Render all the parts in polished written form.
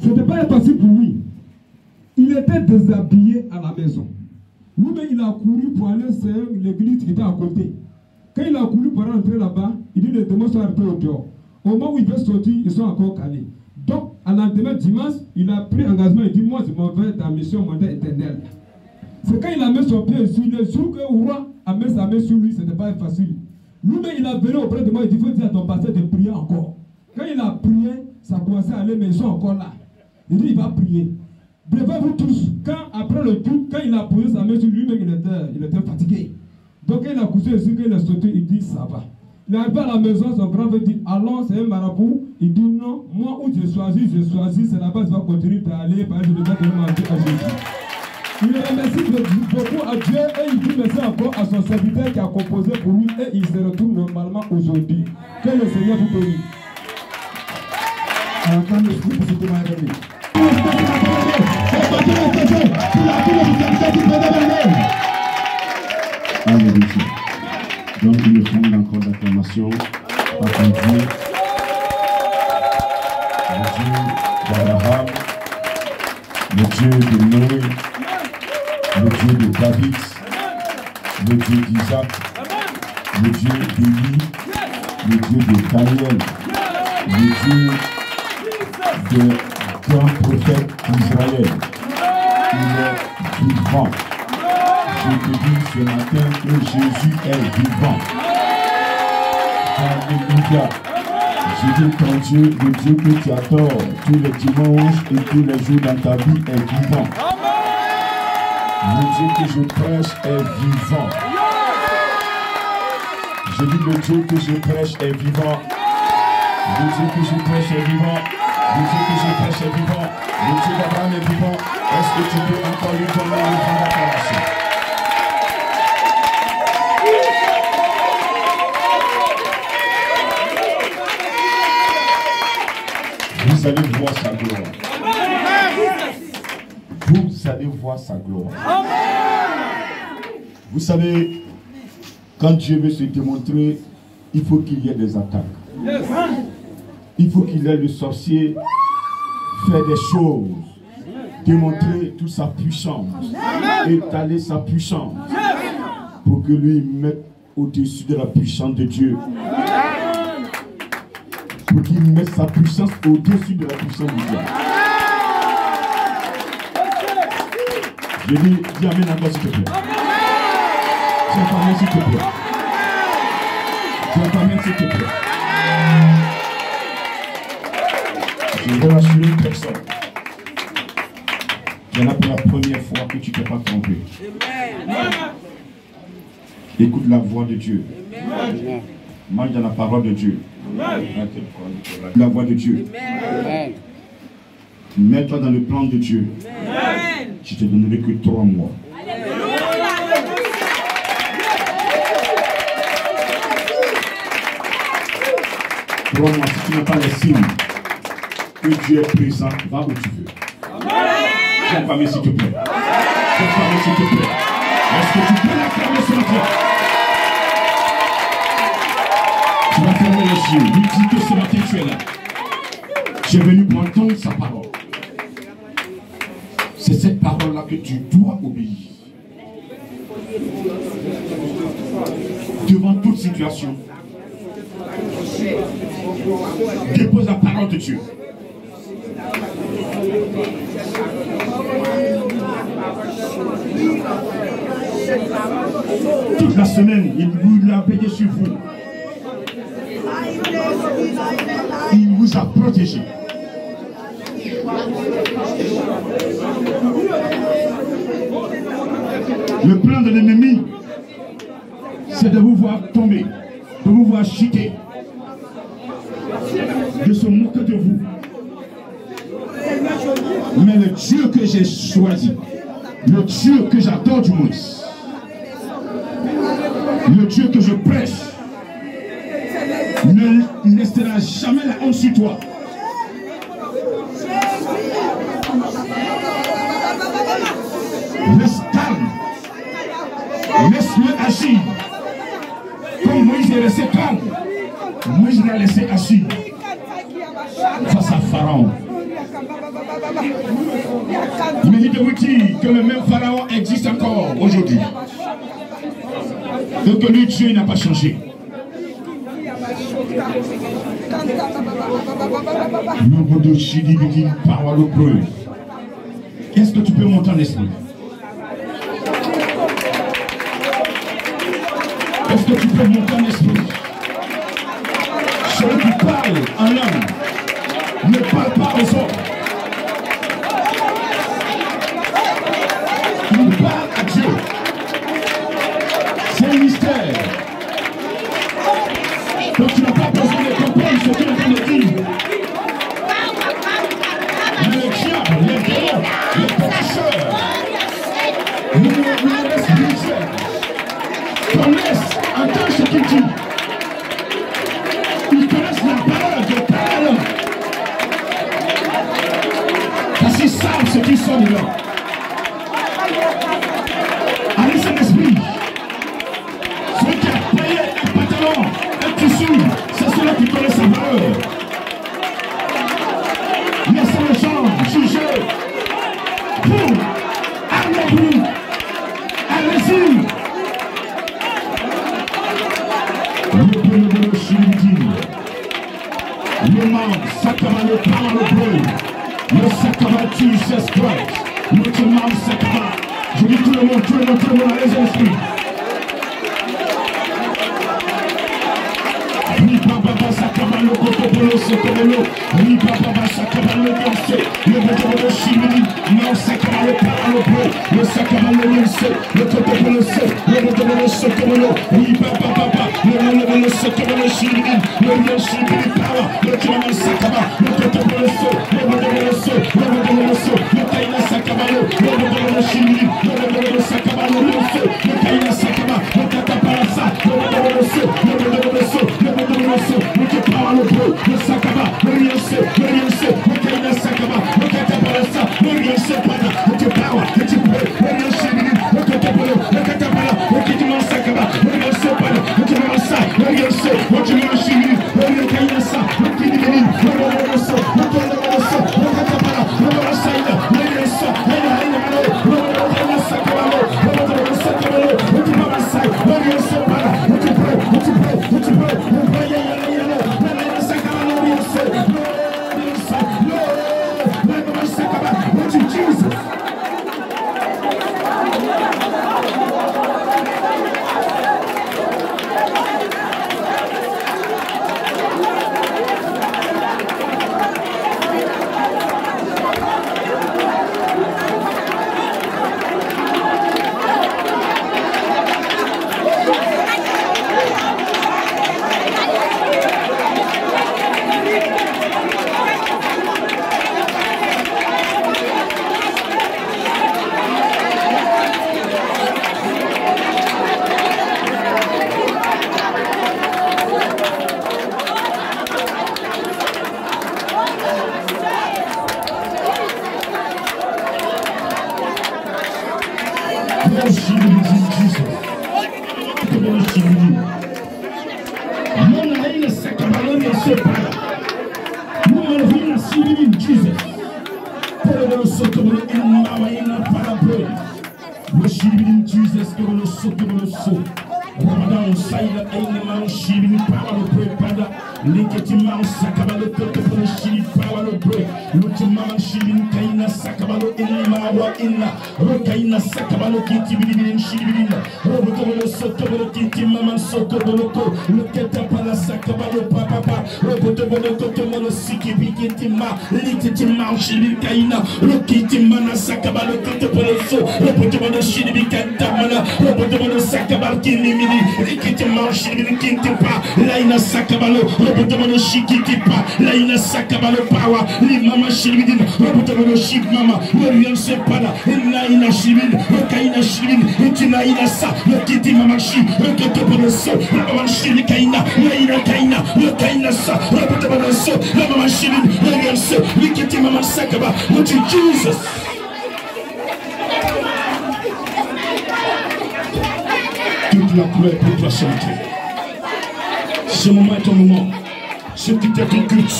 C'était pas facile pour lui. Il était déshabillé à la maison. Lui-même, il a couru pour aller sur l'église qui était à côté. Quand il a couru pour rentrer là-bas, il dit les démons sont arrêtés au dehors. Au moment où il veut sortir, ils sont encore calés. Donc, à l'endemain dimanche, il a pris engagement. Il dit, moi, je m'en vais dans la mission mondiale éternelle. C'est quand il a mis son pied sur le jour que le roi a mis sa main sur lui, ce n'était pas facile. Lui-même, il a venu auprès de moi, il dit, il faut dire à ton pasteur de prier encore. Quand il a prié, ça a commencé à aller, mais ils sont encore là. Il dit, il va prier. Devant vous tous, quand après le culte, quand il a posé sa main sur lui-même, il était fatigué. Donc quand il a couché ici, quand il est sorti, il dit, ça va. Il est arrivé à la maison, son grand frère dit, allons, c'est un marabout. Il dit, non, moi où j'ai choisi, c'est là-bas, je vais continuer d'aller, parce que je vais demander à Jésus. Il remercie beaucoup à Dieu et il dit merci encore à son serviteur qui a composé pour lui et il se retrouve normalement aujourd'hui. Que le Seigneur vous bénisse. Alléluia. Donc une forme encore d'acclamation à ton Dieu, le Dieu d'Abraham, le Dieu de Noé, le Dieu de David, le Dieu d'Isaac, le Dieu d'Élie, le Dieu de Daniel, le Dieu de grand prophète d'Israël. Il est vivant. Je te dis ce matin que Jésus est vivant. Alléluia. Je dis ton Dieu, le Dieu que tu adores tous les dimanches et tous les jours dans ta vie est vivant. Le Dieu que je prêche est vivant. Je dis le Dieu que je prêche est vivant. Le Dieu que je prêche est vivant. Le Dieu que je prêche est vivant. Le Dieu d'Abraham est vivant. Est-ce que tu peux encore lui donner une grande acclamation? Vous allez voir sa gloire. Vous allez voir sa gloire. Vous savez, quand Dieu veut se démontrer, il faut qu'il y ait des attaques. Il faut qu'il ait le sorcier faire des choses, démontrer toute sa puissance, étaler sa puissance, pour que lui mette au-dessus de la puissance de Dieu. Pour qu'il mette sa puissance au-dessus de la puissance de Dieu. Je dis amen encore s'il te plaît. Dis amen s'il te plaît. Dis amen s'il te plaît. Je vais rassurer une personne. Il y en a pour la première fois que tu ne t'es pas trompé. Écoute la voix de Dieu. Mange dans la parole de Dieu. La voix de Dieu. Mets-toi dans le plan de Dieu. Je te donnerai que 3 mois. Si tu n'as pas les signes que Dieu est présent, va où tu veux. Viens parmi s'il te plaît. Viens parmi s'il te plaît. Est-ce que tu peux l'acclamer ce matin? Tu vas fermer les yeux. Lui dis que ce matin tu es là. J'ai venu pour entendre sa parole. C'est cette parole-là que tu dois obéir. Devant toute situation, dépose la parole de Dieu. Toute la semaine, il vous a veillé sur vous. Il vous a protégé. Le plan de l'ennemi, c'est de vous voir tomber, de vous voir chuter, de se moquer de vous. Mais le Dieu que j'ai choisi, le Dieu que j'adore du moins, le Dieu que je prêche, ne laissera jamais la honte sur toi. Reste calme. Laisse-le agir. Comme Moïse est resté calme, Moïse l'a laissé agir. face à Pharaon. Il mérite de vous dire que le même Pharaon existe encore aujourd'hui. Et que lui, Dieu n'a pas changé. Est-ce que tu peux monter en esprit? Est-ce que tu peux monter en esprit? Celui qui parle en langue ne parle pas aux hommes. Il parle à Dieu. C'est un mystère. Donc tu n'as pas besoin de comprendre ce qu'il est en train de dire. Le diable, les démons, les pécheurs, les spirituels connaissent, entendent ce qu'il dit. Ils connaissent la parole de parole. Parce qu'ils savent ce qu'ils sont dedans. Allez, Saint-Esprit. Celui qui a payé un pantalon, un tissu, c'est celui qui connaît sa valeur. Laissez les gens juger. Pour, allez-vous. Allez-y. Le man, Sakama, le power, le brûle. Le Sakama, Jesus Christ. Le man, Sakama. Je dis tout le monde, allez l'esprit. Papa Sakama, le Kotopolo, Sokolo. Papa Sakama, le Gansé. Le Kotopolo, Chimini. Non, Sakama, le power, le brûle. Le Sakama, le Gansé. Le Kotopolo, le Kotopolo, Sokolo. Papa, le Sokolo, Chimini. Le Chimini, power. Le Chimini, Sakama. Le Kotopolo, le Kaina Sakama, le Chimini. Le Sakama, le Kaina Sakama. Le Kataparasa. Le power, le brûle. Le Sakama, le Riense. Le Kaina Sakama. Le Kataparasa. Le Riense, Pada. Le power, le Chimini. Le Chimini. Le Kotopolo, le Katapara. Le Kitima Sakama. Le Riense, Pada. Le Kitamasa. Le Riense. Le Chimini. Le Kaina Sa. Le Kinimini. Le Riense. Le Kotopolo. Le Katapara. Le Rasaina. Le Riense. Le Kaina Sakama. Le Sakama. Le Kitamasa. Le Riense, Pada. Le Jesus. Ramadan Saïda Aineman Shibini Power Pada Linketimam Sakabalo Totopolo Shibini Power Break Lutimam Shibini Kaina Sakabalo Inmawa Inna Rokaina Sakabalo Kitibini Shibini Robotolo Sotobolo Kitimam Sotobolo Le Ketapala Sakabalo Papa Robotolo Totomolo Sikibikitima Linketimam Shibini Kaina Rokitimana Sakabalo Totopolo Robotolo Shibini Katamana Robotolo Sakabal Kinimi Rikiti manche, rikiti pa, laina sakabalo, robotomo shikiti pa, laina sakabalo pawa, li mama shibin, robotomo shik mama, lorian separa, laina shibin, rokaina shibin, itinaina sa, rikiti mama shi, rokotomo so, mama shibin kaina, laina kaina, rokaina sa, robotomo so, mama shibin, lorian se, rikiti mama sakaba, what is Jesus? Toute la couleur pour toi chanter. Ce moment est ton moment. Ce qui t'est ton culte.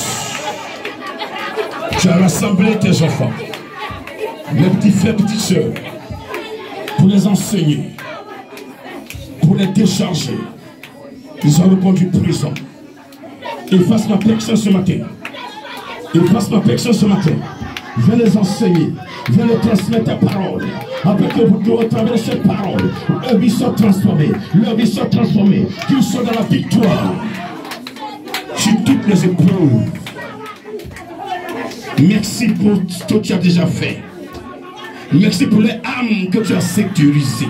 Tu as rassemblé tes enfants, les petits frères, petites sœurs, pour les enseigner, pour les décharger. Ils ont répondu présent. Efface ma personne ce matin. Efface ma personne ce matin. Viens les enseigner. Viens les transmettre ta parole. Afin que vous, au travers de cette parole, leur vie soit transformée. Leur vie soit transformée. Qu'ils soient dans la victoire. Sur toutes les épreuves. Merci pour ce que tu as déjà fait. Merci pour les âmes que tu as sécurisées.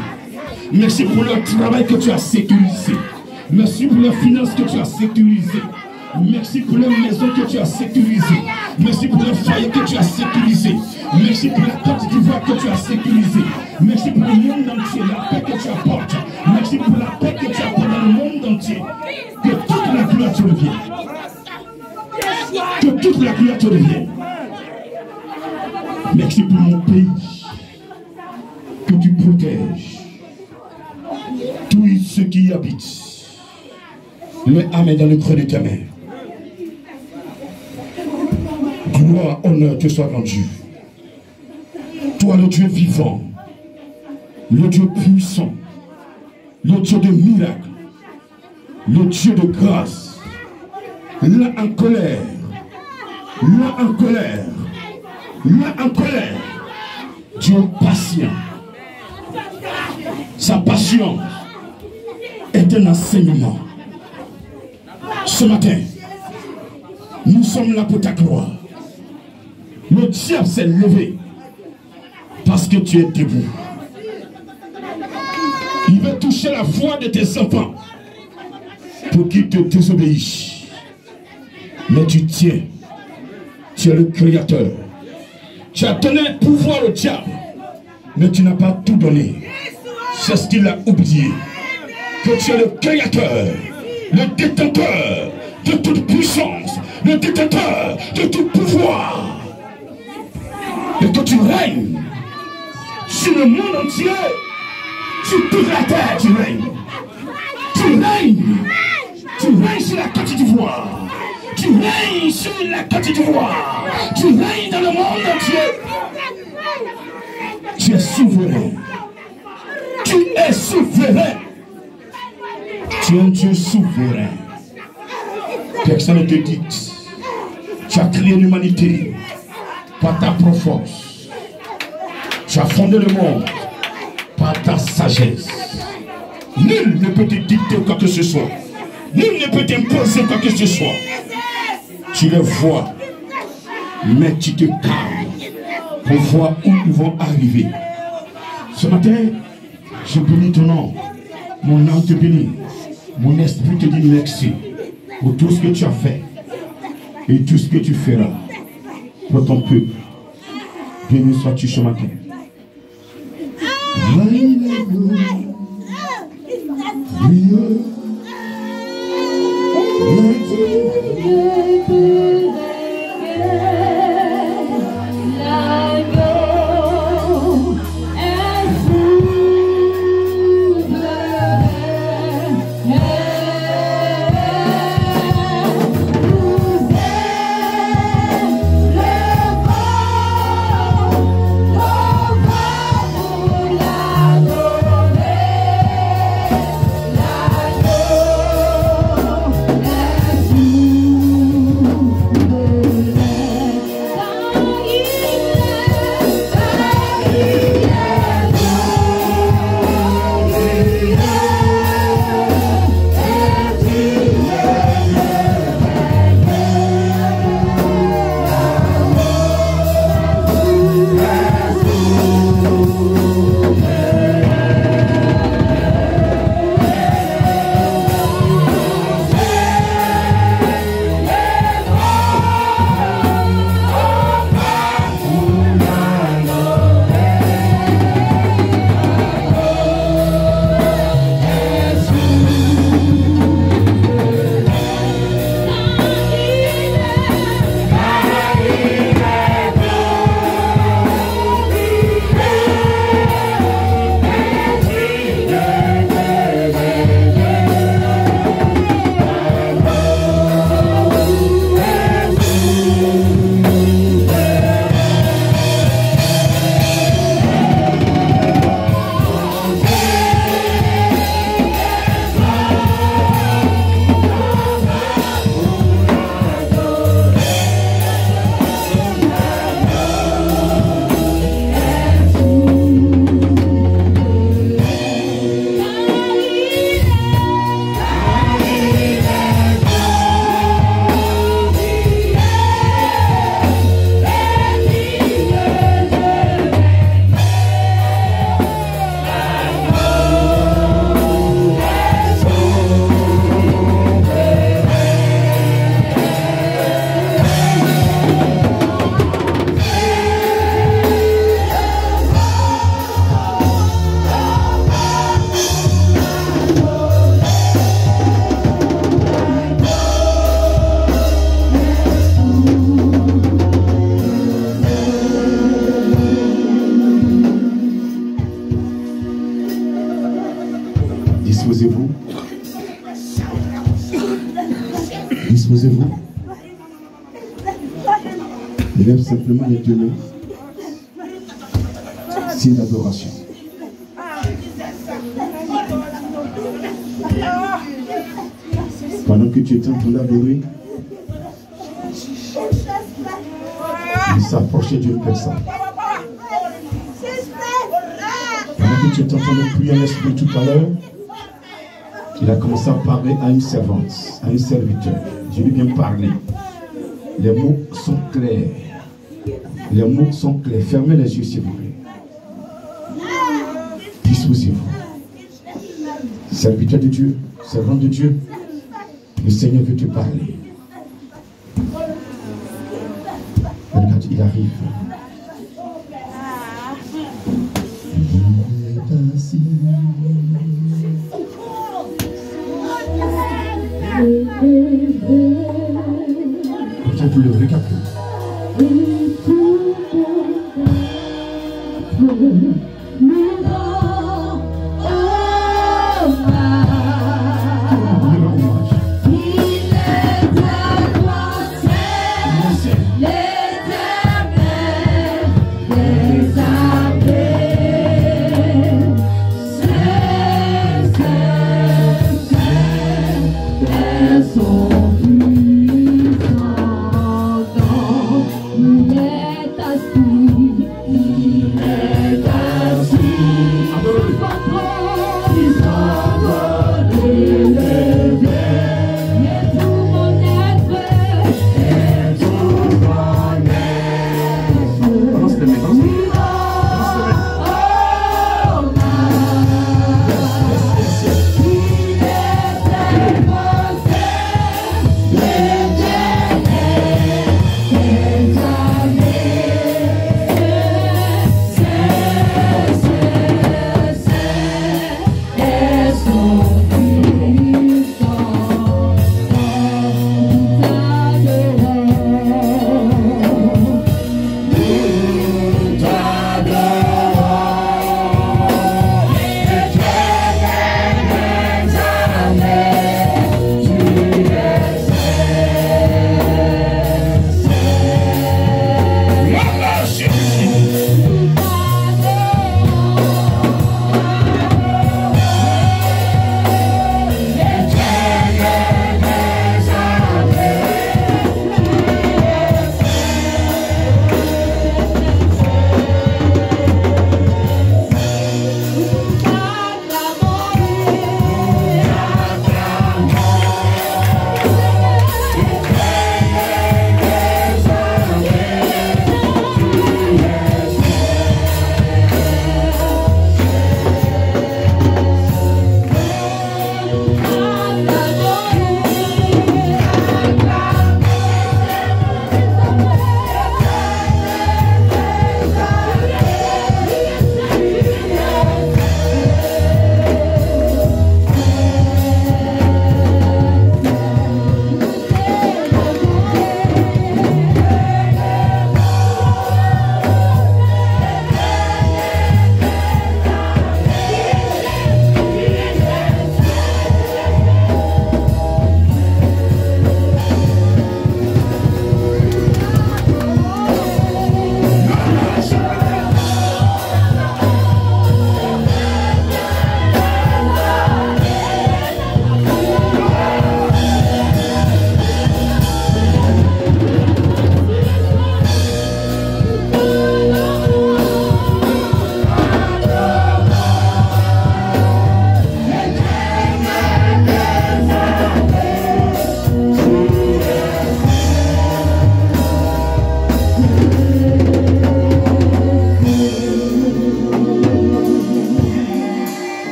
Merci pour le travail que tu as sécurisé. Merci pour les finances que tu as sécurisées. Merci pour les maisons que tu as sécurisées. Merci pour les foyers que tu as sécurisés. Merci pour la Côte d'Ivoire que tu as sécurisée. Merci pour le monde entier, la paix que tu apportes. Merci pour la paix que tu apportes dans le monde entier. Que toute la gloire te revienne. Que toute la gloire te revienne. Merci pour mon pays. Que tu protèges tous ceux qui y habitent. Le âme dans le creux de tes mains. Gloire, honneur te soit rendu. Toi, le Dieu vivant, le Dieu puissant, le Dieu de miracles, le Dieu de grâce, là en colère, là en colère, là en colère, Dieu patient. Sa patience est un enseignement. Ce matin, nous sommes là pour ta gloire. Le diable s'est levé parce que tu es debout. Il veut toucher la foi de tes enfants pour qu'ils te désobéissent. Mais tu tiens. Tu es le créateur. Tu as donné pouvoir au diable, mais tu n'as pas tout donné. C'est ce qu'il a oublié. Que tu es le créateur, le détenteur de toute puissance, le détenteur de tout pouvoir. Et que tu règnes sur le monde entier, sur toute la terre, tu règnes. Tu règnes sur la Côte d'Ivoire. Tu règnes sur la Côte d'Ivoire. Tu règnes dans le monde entier. Tu es souverain. Tu es souverain. Tu es un Dieu souverain. Personne ne te dicte. Tu as créé l'humanité par ta propre force. Tu as fondé le monde par ta sagesse. Nul ne peut te dicter quoi que ce soit. Nul ne peut t'imposer quoi que ce soit. Tu les vois, mais tu te calmes pour voir où ils vont arriver. Ce matin, je bénis ton nom. Mon âme te bénit. Mon esprit te dit merci pour tout ce que tu as fait et tout ce que tu feras pour ton peuple. Béni sois-tu ce matin. Oh Élève simplement les deux mains. Signe d'adoration. Pendant que tu es en train d'adorer, il s'approchait d'une personne. Pendant que tu es en train de prier en esprit tout à l'heure, il a commencé à parler à une servante, à un serviteur. Je lui ai bien parlé. Les mots sont clairs. Les mots sont clairs. Fermez les yeux s'il vous plaît. Disposez-vous. Serviteur de Dieu, servant de Dieu, le Seigneur veut te parler. Regarde, il arrive. Contemple-le, regarde-le.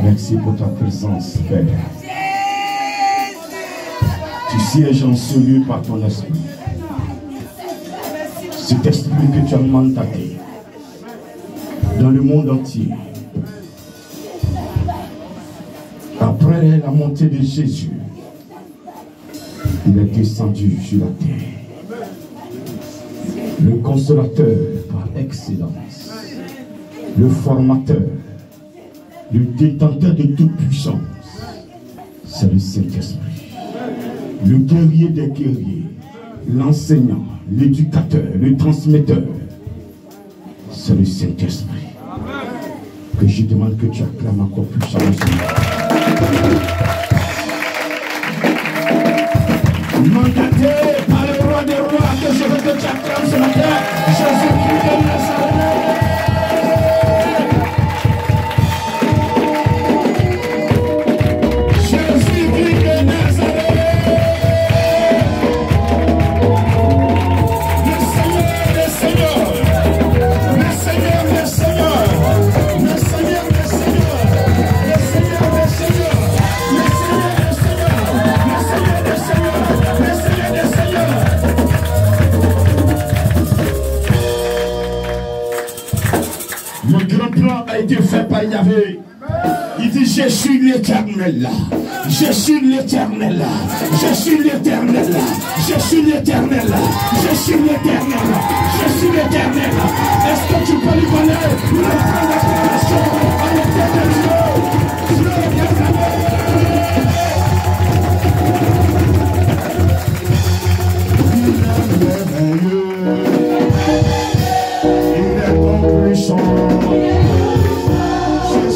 Merci pour ta présence, Père. Tu sièges en ce lieu par ton esprit. Cet esprit que tu as mandaté dans le monde entier. Après la montée de Jésus, il est descendu sur la terre. Le consolateur par excellence, le formateur, le détenteur de toute puissance, c'est le Saint-Esprit. Le guerrier des guerriers, l'enseignant, l'éducateur, le transmetteur, c'est le Saint-Esprit. Que je demande que tu acclames encore plus ça le Seigneur. Mandaté par le roi des rois, que je veux que tu acclames ce matin, Jésus-Christ de Nazareth. A été fait par Yahvé. Il dit je suis l'Éternel là. Je suis l'Éternel là. Je suis l'Éternel là. Je suis l'Éternel là. Je suis l'Éternel là. Je suis l'Éternel là. Est-ce que tu peux lui donner une acclamation à l'Éternel Dieu?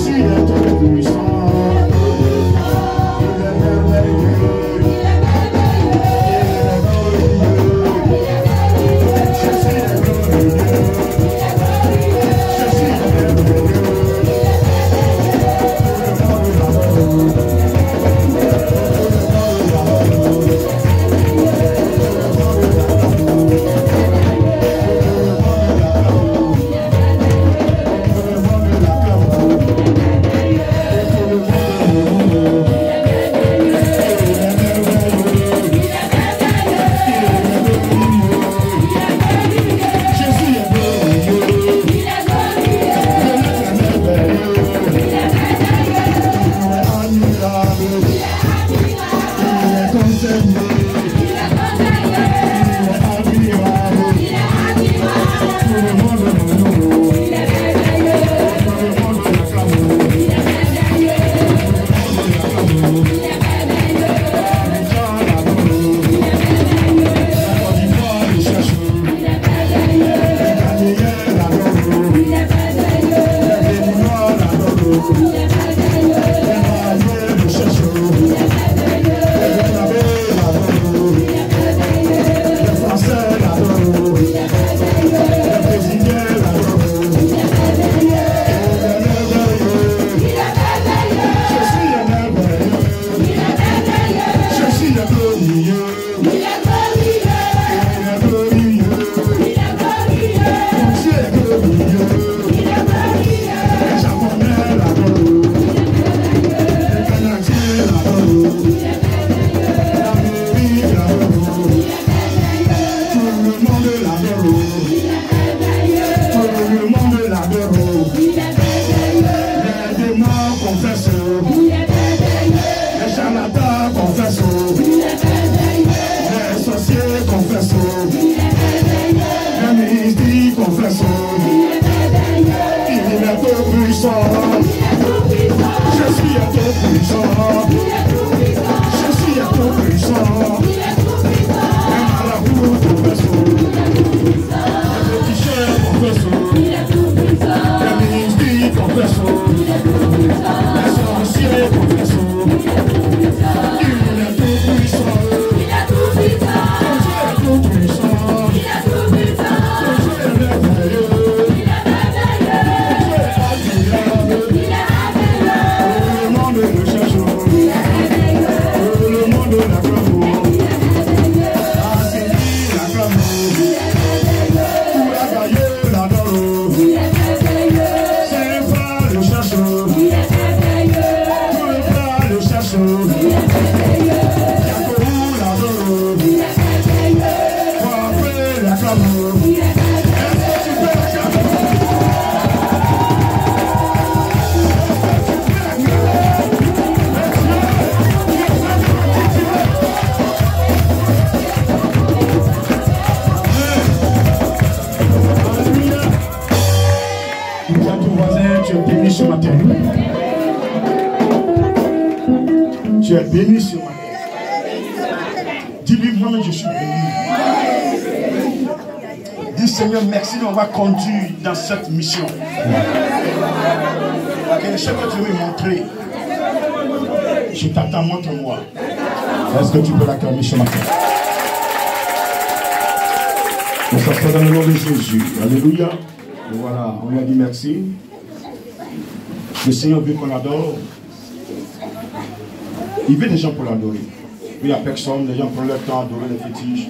Il est ton puissant. Tu es béni ce matin. Dis-lui, moi-même, je suis béni. Dis Seigneur, merci de m'avoir conduit dans cette mission. Quelque chose que tu veux me montrer. Je t'attends, montre-moi. Est-ce que tu peux l'acclamer ce matin? On s'appelle dans le nom de Jésus. Alléluia. Et voilà, on lui a dit merci. Le Seigneur veut qu'on l'adore. Il veut des gens pour l'adorer. Il n'y a personne, les gens prennent leur temps à adorer les fétiches,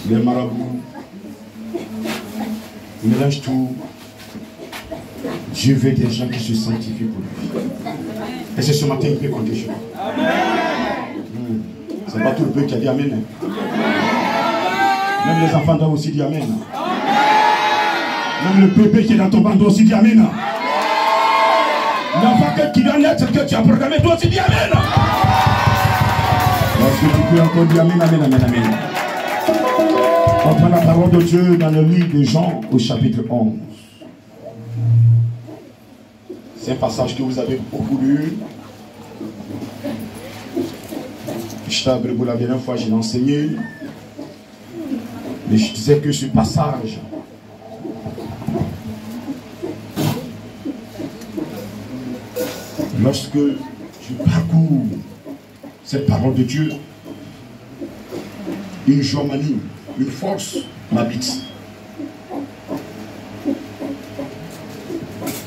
les marabouts. Ils mélangent tout. Dieu veut des gens qui se sanctifient pour lui. Et c'est ce matin qu'il peut compter sur moi. C'est pas tout le peuple qui a dit Amen. Même les enfants doivent aussi dire Amen. Même le peuple qui est dans ton banc doit aussi dire Amen. L'enfant qui doit naître, que tu as programmé, doit aussi dire Amen. Est-ce que tu peux encore dire Amen, Amen, Amen, Amen? On prend la parole de Dieu dans le livre de Jean au chapitre 11. C'est un passage que vous avez beaucoup lu. La dernière fois, je l'ai enseigné. Mais je disais que ce passage lorsque je parcours cette parole de Dieu, une joie m'anime, une force m'habite.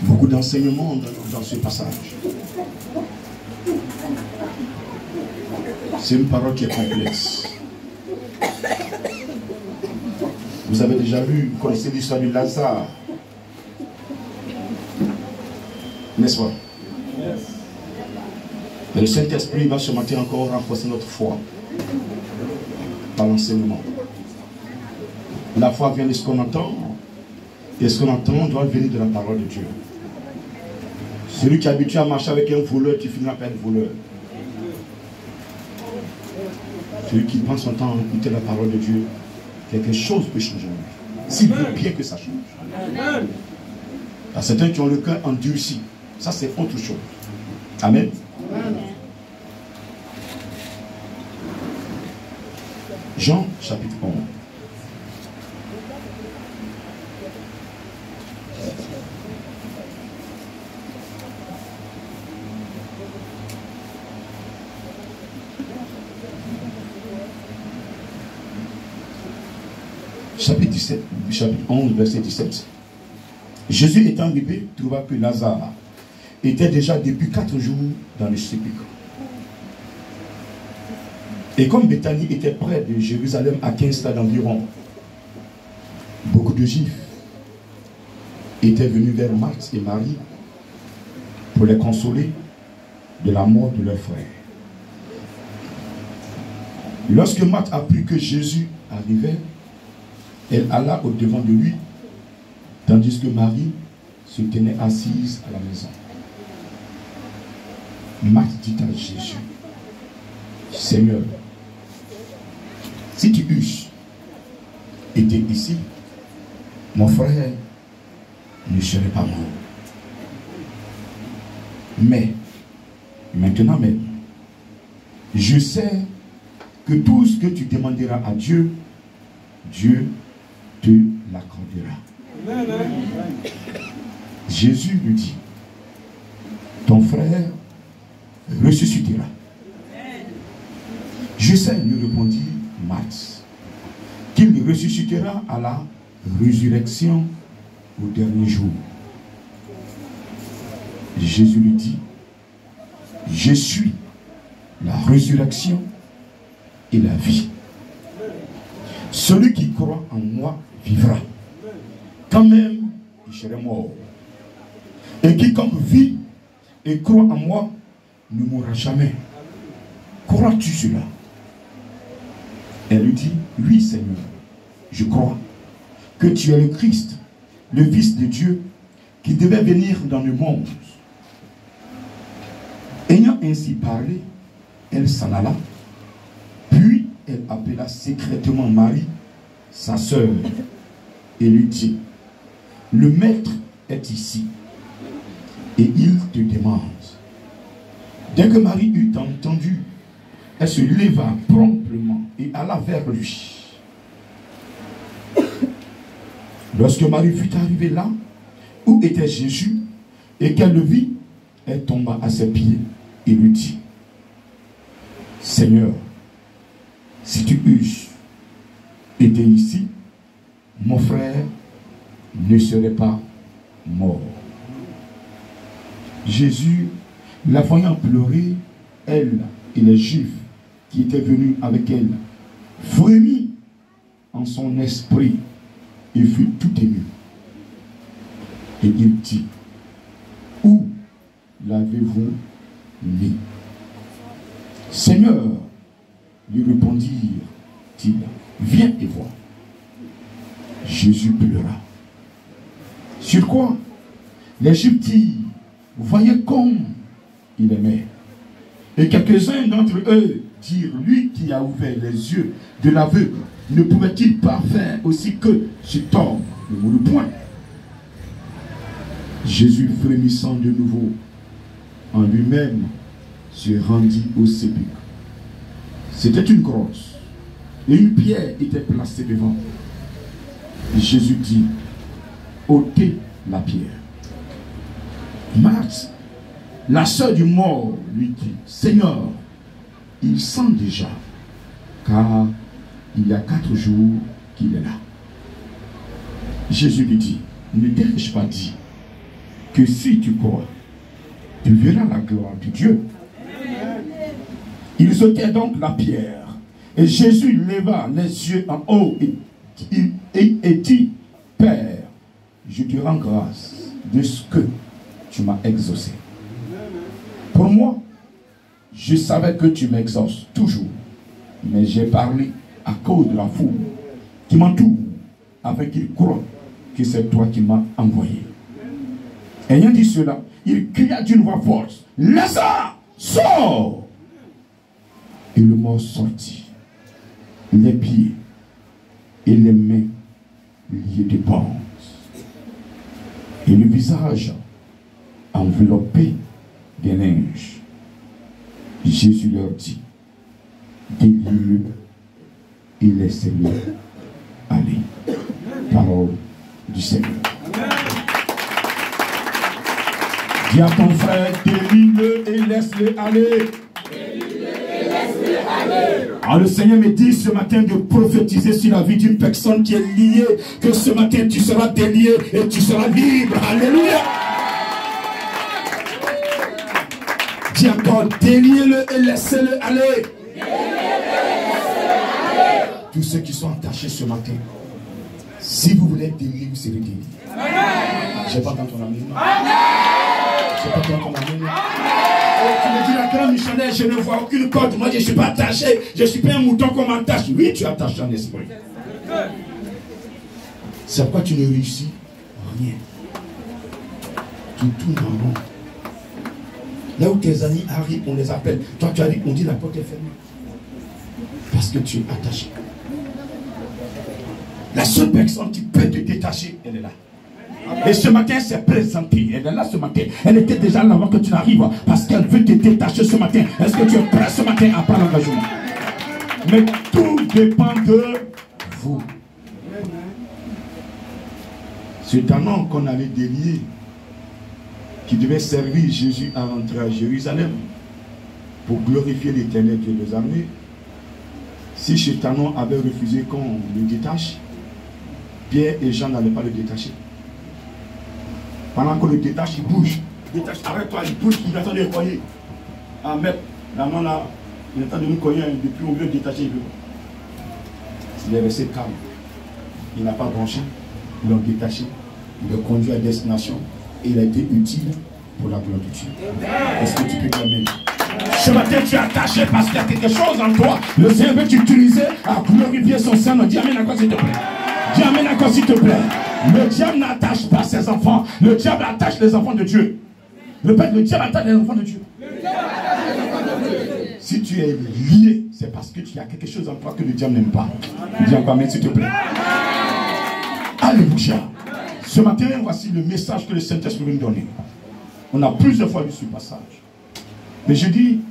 Beaucoup d'enseignements dans ce passage. C'est une parole qui est complexe. Vous avez déjà lu, vous connaissez l'histoire de Lazare. N'est-ce pas? Mais le Saint-Esprit va ce matin encore renforcer notre foi par l'enseignement. La foi vient de ce qu'on entend, et ce qu'on entend doit venir de la parole de Dieu. Celui qui est habitué à marcher avec un voleur, tu finiras par être voleur. Celui qui prend son temps à écouter la parole de Dieu, quelque chose peut changer en lui. S'il veut bien que ça change. Il y a certains qui ont le cœur endurci. Ça, c'est autre chose. Amen. Jean, chapitre 11. Chapitre 11, verset 17. Jésus étant arrivé, trouva que Lazare était déjà depuis 4 jours dans le sépulcre. Et comme Béthanie était près de Jérusalem à 15 stades environ, beaucoup de Juifs étaient venus vers Marthe et Marie pour les consoler de la mort de leur frère. Lorsque Marthe apprit que Jésus arrivait, elle alla au-devant de lui, tandis que Marie se tenait assise à la maison. Marthe dit à Jésus, Seigneur, si tu eusses été ici, mon frère ne serait pas mort. Mais, maintenant même, je sais que tout ce que tu demanderas à Dieu, Dieu te l'accordera. Jésus lui dit, ton frère ressuscitera. Je sais, lui répondit Marthe, qu'il ressuscitera à la résurrection au dernier jour. Jésus lui dit, je suis la résurrection et la vie. Celui qui croit en moi vivra, quand même il serait mort. Et quiconque vit et croit en moi ne mourra jamais. Crois-tu cela? Elle lui dit, oui Seigneur, je crois que tu es le Christ, le Fils de Dieu, qui devait venir dans le monde. Ayant ainsi parlé, elle s'en alla, puis elle appela secrètement Marie, sa sœur, et lui dit, le maître est ici, et il te demande. Dès que Marie eut entendu, elle se leva promptement et alla vers lui. Lorsque Marie fut arrivée là, où était Jésus, et qu'elle le vit, elle tomba à ses pieds et lui dit, Seigneur, si tu eusses été ici, mon frère ne serait pas mort. Jésus, la voyant pleurer, elle et les Juifs qui étaient venus avec elle, frémit en son esprit et fut tout ému. Et il dit, où l'avez-vous mis? Seigneur, lui répondirent-ils, viens et vois. Jésus pleura. Sur quoi les Juifs dirent, voyez comme il aimait. Et quelques-uns d'entre eux dirent, lui qui a ouvert les yeux de l'aveugle, ne pouvait-il pas faire aussi que cet homme ne mourut point? Jésus, frémissant de nouveau en lui-même, se rendit au sépulcre. C'était une grosse, et une pierre était placée devant. Et Jésus dit, ôtez la pierre. Marthe, la sœur du mort, lui dit, Seigneur, il sent déjà, car il y a 4 jours qu'il est là. Jésus lui dit, ne t'ai-je pas dit que si tu crois, tu verras la gloire de Dieu? Ils ôtèrent donc la pierre, et Jésus leva les yeux en haut et dit, Père, je te rends grâce de ce que tu m'as exaucé. Pour moi, je savais que tu m'exauces toujours, mais j'ai parlé à cause de la foule qui m'entoure, afin qu'ils croient que c'est toi qui m'as envoyé. Ayant dit cela, il cria d'une voix forte, Lazare, sors! Et le mort sortit, les pieds et les mains liés de bandes, et le visage enveloppé des linges. Jésus leur dit, déliez-le et laissez-le aller. Parole du Seigneur. Dis à ton frère, délie-le et laisse-le aller. Alors le Seigneur me dit ce matin de prophétiser sur la vie d'une personne qui est liée, que ce matin tu seras délié et tu seras libre. Alléluia. Dis encore, déliez-le et laissez-le aller. Tous ceux qui sont attachés ce matin, si vous voulez être délié, vous serez délié. Je n'ai pas entendu ton ami. Je n'ai pas entendu ton ami. Tu me dis, la grande missionnaire, je ne vois aucune corde. Moi, je ne suis pas attaché. Je ne suis pas un mouton qu'on m'attache. Oui, tu es attaché en esprit. C'est pourquoi tu ne réussis rien. Tu tournes en rond. Là où tes amis arrivent, on les appelle. Toi, tu arrives, on dit la porte est fermée. Parce que tu es attaché. La seule personne qui peut te détacher, elle est là. Et ce matin, elle s'est présentée. Elle est là ce matin. Elle était déjà là avant que tu n'arrives. Parce qu'elle veut te détacher ce matin. Est-ce que tu es prêt ce matin à prendre l'engagement? Mais tout dépend de vous. C'est un homme qu'on avait délié, qui devait servir Jésus à rentrer à Jérusalem pour glorifier l'Éternel Dieu des armées. Si Chétanon avait refusé qu'on le détache, Pierre et Jean n'allaient pas le détacher. Pendant qu'on le détache, il bouge. Détache, arrête-toi, il bouge, il attend de le cogner. Ah, maître, la main là, il attend de nous cogner depuis on veut le détacher. Il est resté calme. Il n'a pas branché, ils l'ont détaché, il l'a conduit à destination et il a été utile pour la gloire de Dieu. Est-ce que tu peux clamer? Ce matin, tu es attaché parce qu'il y a quelque chose en toi. Le Seigneur veut t'utiliser à glorifier son Saint. Dis amen à quoi s'il te plaît. Dis amen à quoi s'il te plaît. Le diable n'attache pas ses enfants. Le diable attache les enfants de Dieu. Le diable attache les enfants de Dieu. Si tu es lié, c'est parce que tu as quelque chose en toi que le diable n'aime pas. Dis encore amen s'il te plaît. Alléluia. Ce matin, voici le message que le Saint-Esprit veut nous donner. On a plusieurs fois lu ce passage. Mais je dis,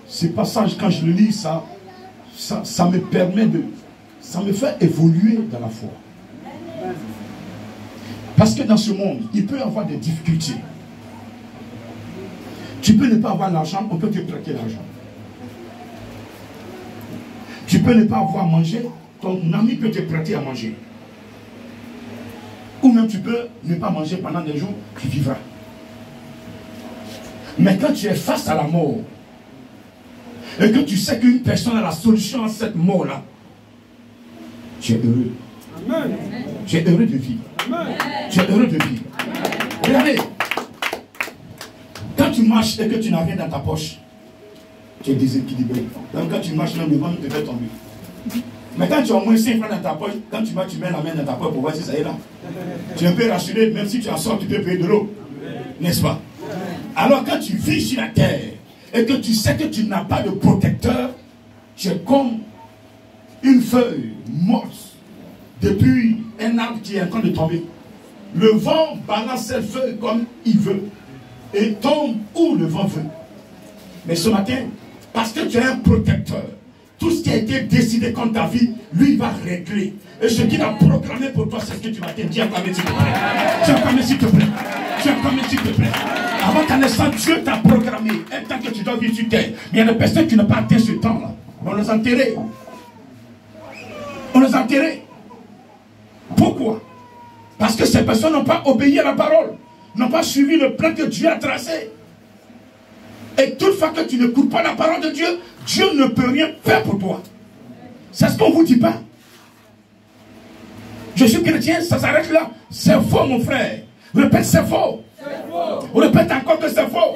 ce passage, quand je le lis, ça me permet de... Ça me fait évoluer dans la foi. Parce que dans ce monde, il peut y avoir des difficultés. Tu peux ne pas avoir l'argent, on peut te prêter l'argent. Tu peux ne pas avoir à manger, ton ami peut te prêter à manger. Ou même tu peux ne pas manger pendant des jours, tu vivras. Mais quand tu es face à la mort, et que tu sais qu'une personne a la solution à cette mort-là, tu es heureux. Amen. Tu es heureux de vivre. Amen. Tu es heureux de vivre. Regardez, quand tu marches et que tu n'as rien dans ta poche, tu es déséquilibré. Donc quand tu marches, même le vent te fait tomber. Mais quand tu as au moins 5 francs dans ta poche, quand tu marches, tu mets la main dans ta poche pour voir si ça est là. Tu es un peu rassuré, même si tu en sors, tu peux payer de l'eau. N'est-ce pas? Alors quand tu vis sur la terre et que tu sais que tu n'as pas de protecteur, tu es comme une feuille morte depuis un arbre qui est en train de tomber. Le vent balance cette feuille comme il veut et tombe où le vent veut. Mais ce matin, parce que tu es un protecteur, tout ce qui a été décidé contre ta vie, lui, il va régler. Et ce qu'il a programmé pour toi, c'est ce que tu vas te dire. Acclamez s'il te plaît. Tu acclames s'il te plaît. Tu acclames s'il te plaît. Avant ta naissance, Dieu t'a programmé un temps que tu dois vivre sur terre. Mais il y a des personnes qui n'ont pas atteint ce temps-là. On les a enterrés. On les a enterrés. Pourquoi? Parce que ces personnes n'ont pas obéi à la parole. N'ont pas suivi le plan que Dieu a tracé. Et toutefois que tu n'écoutes pas la parole de Dieu, Dieu ne peut rien faire pour toi. C'est ce qu'on ne vous dit pas. Je suis chrétien, ça s'arrête là. C'est faux, mon frère. Répète, c'est faux. Répète encore que c'est faux.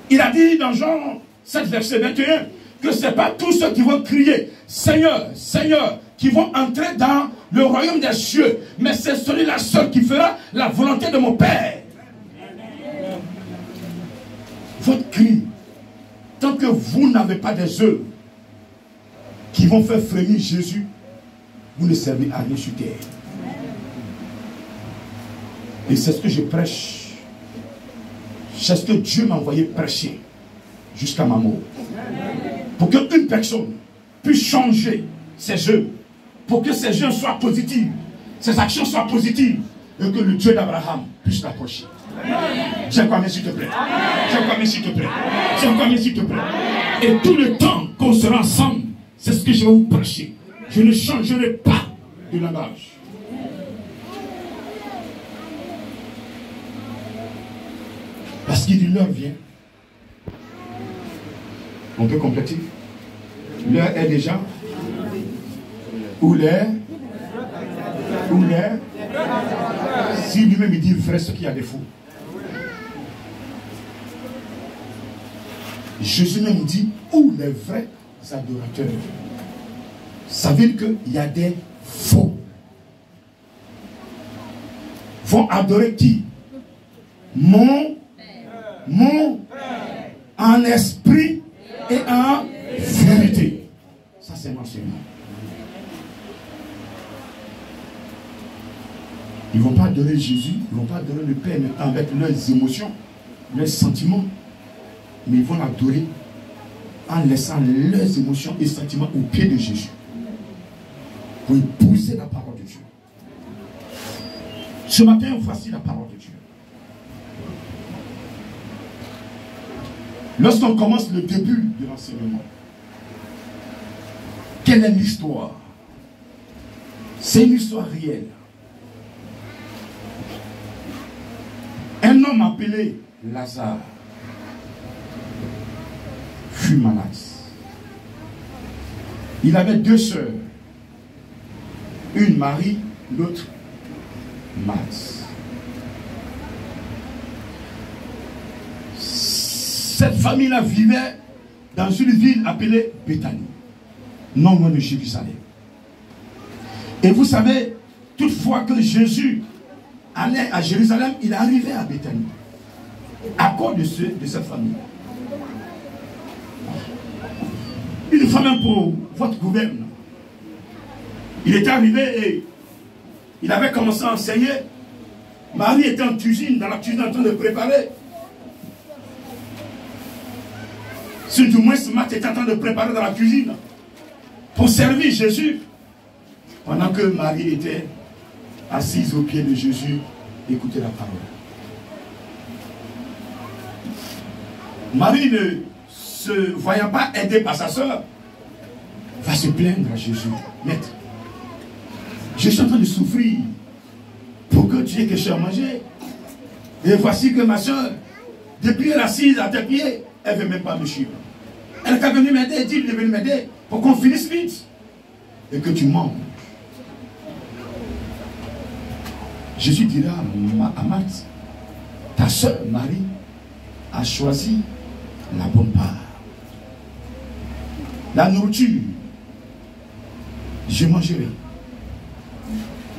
Il a dit dans Jean 7, verset 21, que ce n'est pas tous ceux qui vont crier Seigneur, Seigneur, qui vont entrer dans le royaume des cieux, mais c'est celui-là seul qui fera la volonté de mon Père. Votre cri, tant que vous n'avez pas des œuvres qui vont faire frémir Jésus, vous ne servez à rien sur terre. Et c'est ce que je prêche. C'est ce que Dieu m'a envoyé prêcher jusqu'à ma mort. Pour qu'une personne puisse changer ses œuvres, pour que ses œuvres soient positives, ses actions soient positives, et que le Dieu d'Abraham puisse l'approcher. Tiens quoi, mais s'il te plaît. Tiens quoi, mais s'il te plaît. Tiens quoi, mais s'il te plaît. Et tout le temps qu'on sera ensemble, c'est ce que je vais vous prêcher. Je ne changerai pas de langage. Parce qu'il dit l'heure vient. On peut compléter. L'heure est déjà. Où l'heure? Où l'heure? Si lui-même il dit vrai ce qu'il y a des faux. Jésus même dit où les vrais adorateurs. Ça veut dire qu'il y a des faux. Vont adorer qui? Mon en esprit et en vérité. Ça c'est l'enseignement. Ils ne vont pas adorer Jésus, ils ne vont pas adorer le Père avec leurs émotions, leurs sentiments, mais ils vont l'adorer en laissant leurs émotions et sentiments au pied de Jésus. Pour épouser la parole de Dieu. Ce matin, voici la parole de Dieu. Lorsqu'on commence le début de l'enseignement, quelle est l'histoire? C'est une histoire réelle. Un homme appelé Lazare fut malade. Il avait deux sœurs. Une Marie, l'autre Marthe. Cette famille-là vivait dans une ville appelée Béthanie, non loin de Jérusalem. Et vous savez, toutefois que Jésus allait à Jérusalem, il arrivait à Béthanie. À cause de cette famille. Une fois même pour votre gouverne. Il était arrivé et il avait commencé à enseigner. Marie était en cuisine, dans la cuisine en train de préparer. Si du moins Marthe était en train de préparer dans la cuisine pour servir Jésus pendant que Marie était assise aux pieds de Jésus, écouter la parole. Marie, ne se voyant pas aidée par sa soeur, va se plaindre à Jésus. Maître, je suis en train de souffrir pour que tu aies quelque chose à manger. Et voici que ma soeur, depuis elle est assise à tes pieds, elle ne veut même pas me suivre. Elle est venue m'aider, dit de venir m'aider pour qu'on finisse vite. Et que tu manges. Jésus dira à Marthe, ta soeur Marie a choisi la bonne part. La nourriture, je mangerai.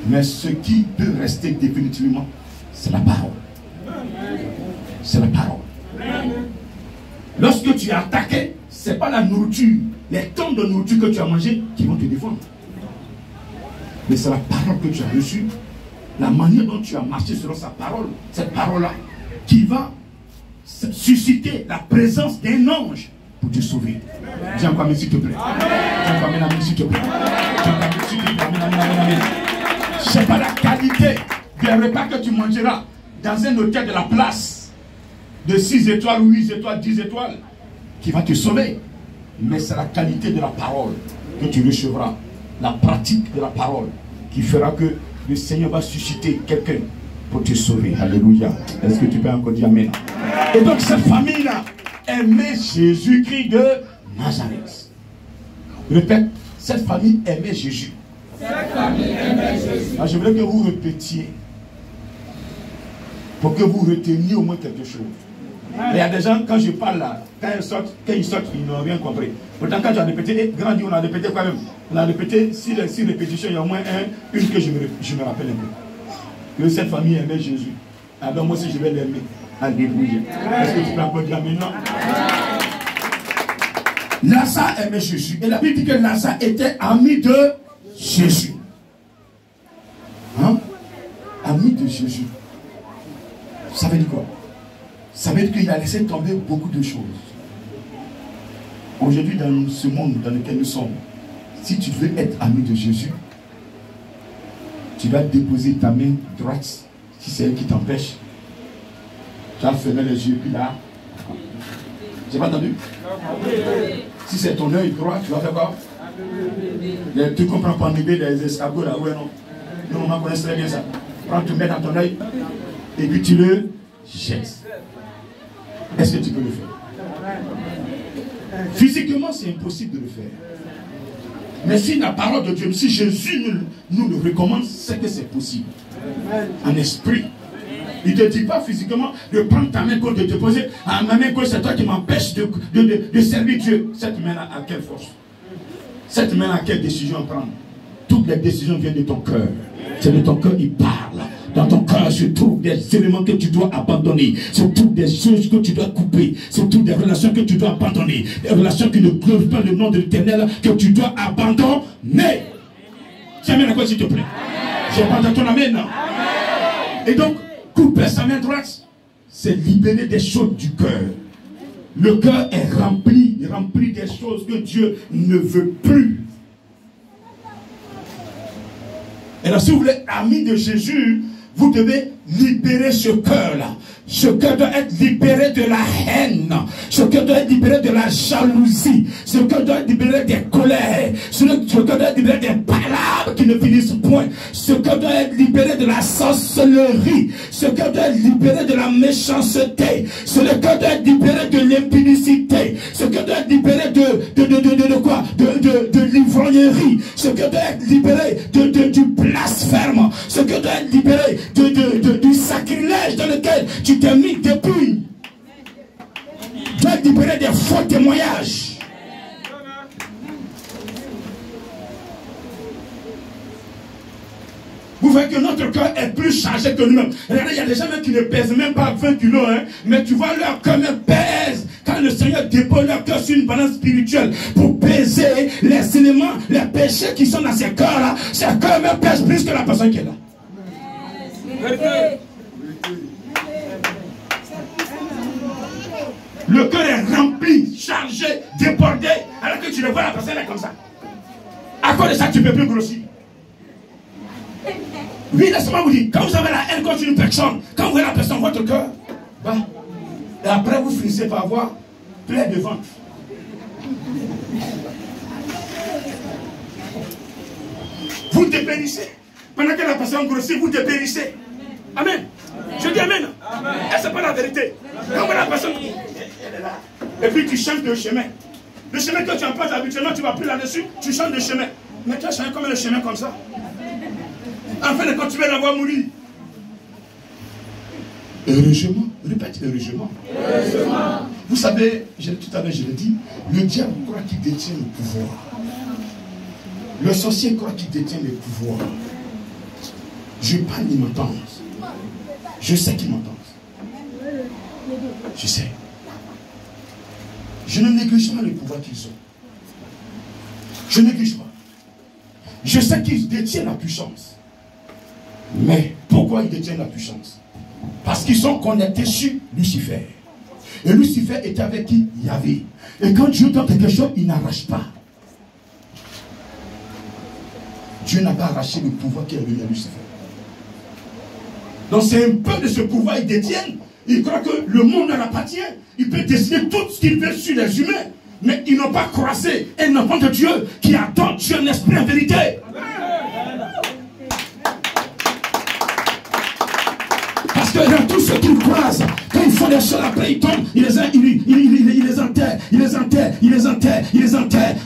Mais ce qui peut rester définitivement, c'est la parole. C'est la parole. Lorsque tu es attaqué, ce n'est pas la nourriture, les tonnes de nourriture que tu as mangé qui vont te défendre. Mais c'est la parole que tu as reçue, la manière dont tu as marché selon sa parole, cette parole-là, qui va susciter la présence d'un ange pour te sauver. Dis encore amen s'il te plaît. Dis encore amen s'il te plaît. Dis encore amen s'il te plaît. Amen. Ce n'est pas la qualité des repas que tu mangeras dans un hôtel de la place de 6 étoiles, 8 étoiles, 10 étoiles qui va te sauver. Mais c'est la qualité de la parole que tu recevras. La pratique de la parole qui fera que le Seigneur va susciter quelqu'un pour te sauver. Alléluia. Est-ce que tu peux encore dire amen? Et donc cette famille-là aimait Jésus-Christ de Nazareth. Répète, cette famille aimait Jésus. Cette famille aimait Jésus. Alors, je voudrais que vous répétiez pour que vous reteniez au moins quelque chose. Il y a des gens, quand je parle là, quand ils sortent, ils n'ont rien compris. Pourtant, quand tu as répété, grandi, on a répété quand même. On a répété, si répétitions, il y a au moins une que je me rappelle un peu. Que cette famille aimait Jésus. Alors moi aussi, je vais l'aimer. Alléluia. Est-ce que tu peux applaudir maintenant? Lazare aimait Jésus. Et la Bible dit que Lazare était ami de Jésus. Hein? Ami de Jésus. Ça veut dire quoi? Ça veut dire qu'il a laissé tomber beaucoup de choses. Aujourd'hui, dans ce monde dans lequel nous sommes, si tu veux être ami de Jésus, tu vas déposer ta main droite, si c'est elle qui t'empêche. Tu vas fermer les yeux, puis là. J'ai pas entendu? Si c'est ton œil droit, tu vas faire quoi? Tu comprends pas enlever les escargots là, ouais, non? Nous, on connaît très bien ça. Prends, tu mets dans ton œil, et puis tu le jettes. Est-ce que tu peux le faire? Physiquement, c'est impossible de le faire. Mais si la parole de Dieu, si Jésus nous le recommande, c'est que c'est possible. En esprit. Il ne te dit pas physiquement de prendre ta main gauche, de te poser à ma main gauche, c'est toi qui m'empêche de servir Dieu. Cette main-là, à quelle force? Cette main-là, à quelle décision prendre? Toutes les décisions viennent de ton cœur. C'est de ton cœur qui parle. Dans ton cœur se trouvent des éléments que tu dois abandonner. Se trouvent des choses que tu dois couper. Se trouvent des relations que tu dois abandonner. Des relations qui ne glorifient pas le nom de l'Éternel que tu dois abandonner. Tiens, amen, quoi, s'il te plaît. J'ai pas entendu ton amen. Et donc, couper sa main droite, c'est libérer des choses du cœur. Le cœur est rempli des choses que Dieu ne veut plus. Et là, si vous voulez ami de Jésus, vous devez libérer ce cœur-là. Ce cœur doit être libéré de la haine. Ce cœur doit être libéré de la jalousie. Ce cœur doit être libéré des colères. Ce cœur doit être libéré des palabres qui ne finissent point. Ce cœur doit être libéré de la sorcellerie. Ce cœur doit être libéré de la méchanceté. Ce cœur doit être libéré de l'impudicité. Ce cœur doit être libéré de quoi? De l'ivrognerie. Ce cœur doit être libéré du blasphème. Ce cœur doit être libéré du sacrilège dans lequel tu t'es mis depuis. Tu dois être libéré des faux témoignages. Vous voyez que notre cœur est plus chargé que nous-mêmes. Regardez, il y a des gens qui ne pèsent même pas 20 kilos, hein, mais tu vois leur cœur même pèse. Quand le Seigneur dépose leur cœur sur une balance spirituelle pour peser les éléments, les péchés qui sont dans ces cœurs-là, ces cœurs même pèsent plus que la personne qui est là. Le cœur est rempli, chargé, débordé, alors que tu le vois, la personne est comme ça. À cause de ça, tu ne peux plus grossir. Oui, laissez-moi vous dire, quand vous avez la haine contre une personne, quand vous voyez la personne dans votre cœur, bah, et après vous finissez par avoir plein de ventre. Vous dépérissez. Pendant que la personne grossit, vous dépérissez. Amen. Je dis amen. Et ce n'est pas la vérité. Quand vous voyez la personne, elle est là. Et puis tu changes de chemin. Le chemin que tu empruntes habituellement, tu vas plus là-dessus, tu changes de chemin. Mais tu as changé comme le chemin comme ça. Afin de quand tu vas la voir mourir. Heureusement, répète heureusement. Heureusement. Vous savez, tout à l'heure je l'ai dit, le diable croit qu'il détient le pouvoir. Le sorcier croit qu'il détient le pouvoir. Je parle, ils m'entendent. Je sais qu'ils m'entendent. Je sais. Je ne néglige pas le pouvoir qu'ils ont. Je ne néglige pas. Je sais qu'ils détiennent la puissance. Mais pourquoi ils détiennent la puissance? Parce qu'ils sont connectés sur Lucifer. Et Lucifer était avec qui? Yahvé. Et quand Dieu donne quelque chose, il n'arrache pas. Dieu n'a pas arraché le pouvoir qui est venu à Lucifer. Donc c'est un peu de ce pouvoir qu'ils détiennent. Ils croient que le monde leur appartient. Il peut décider tout ce qu'il veut sur les humains. Mais ils n'ont pas croisé un enfant de Dieu qui adore Dieu en esprit en vérité. Parce que dans tout ce qu'ils croisent, quand ils font des choses après, ils tombent, ils les enterrent.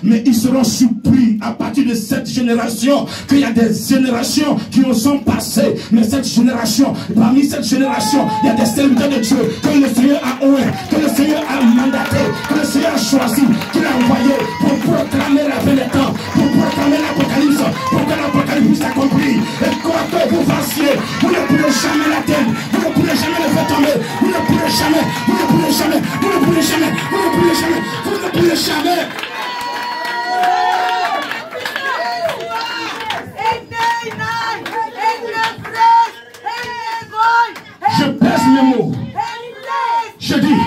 Mais ils seront surpris à partir de cette génération qu'il y a des générations qui nous sont passées. Mais cette génération, parmi cette génération, il y a des serviteurs de Dieu que le Seigneur a oué, que le Seigneur a mandaté, que le Seigneur a choisi, qu'il a envoyé pour proclamer la fin des temps, pour proclamer l'Apocalypse, pour que l'Apocalypse puisse s'accomplir. Et quoi que vous fassiez, vous ne pourrez jamais l'atteindre, vous ne pourrez jamais le faire tomber, vous ne pourrez jamais, vous ne pourrez jamais, vous ne pourrez jamais, vous ne pourrez jamais, vous ne pourrez jamais. Je pèse mes mots. Je dis,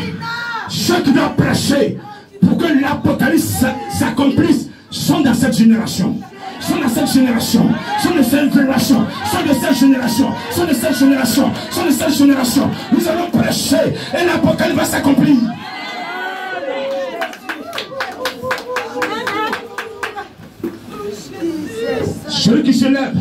ceux qui doivent prêcher pour que l'Apocalypse s'accomplisse sont dans cette génération. Sont de cette génération, sont de cette génération, sont de cette génération, sont de cette génération, sont de cette génération. Nous allons prêcher et l'Apocalypse va s'accomplir. Celui qui se lève,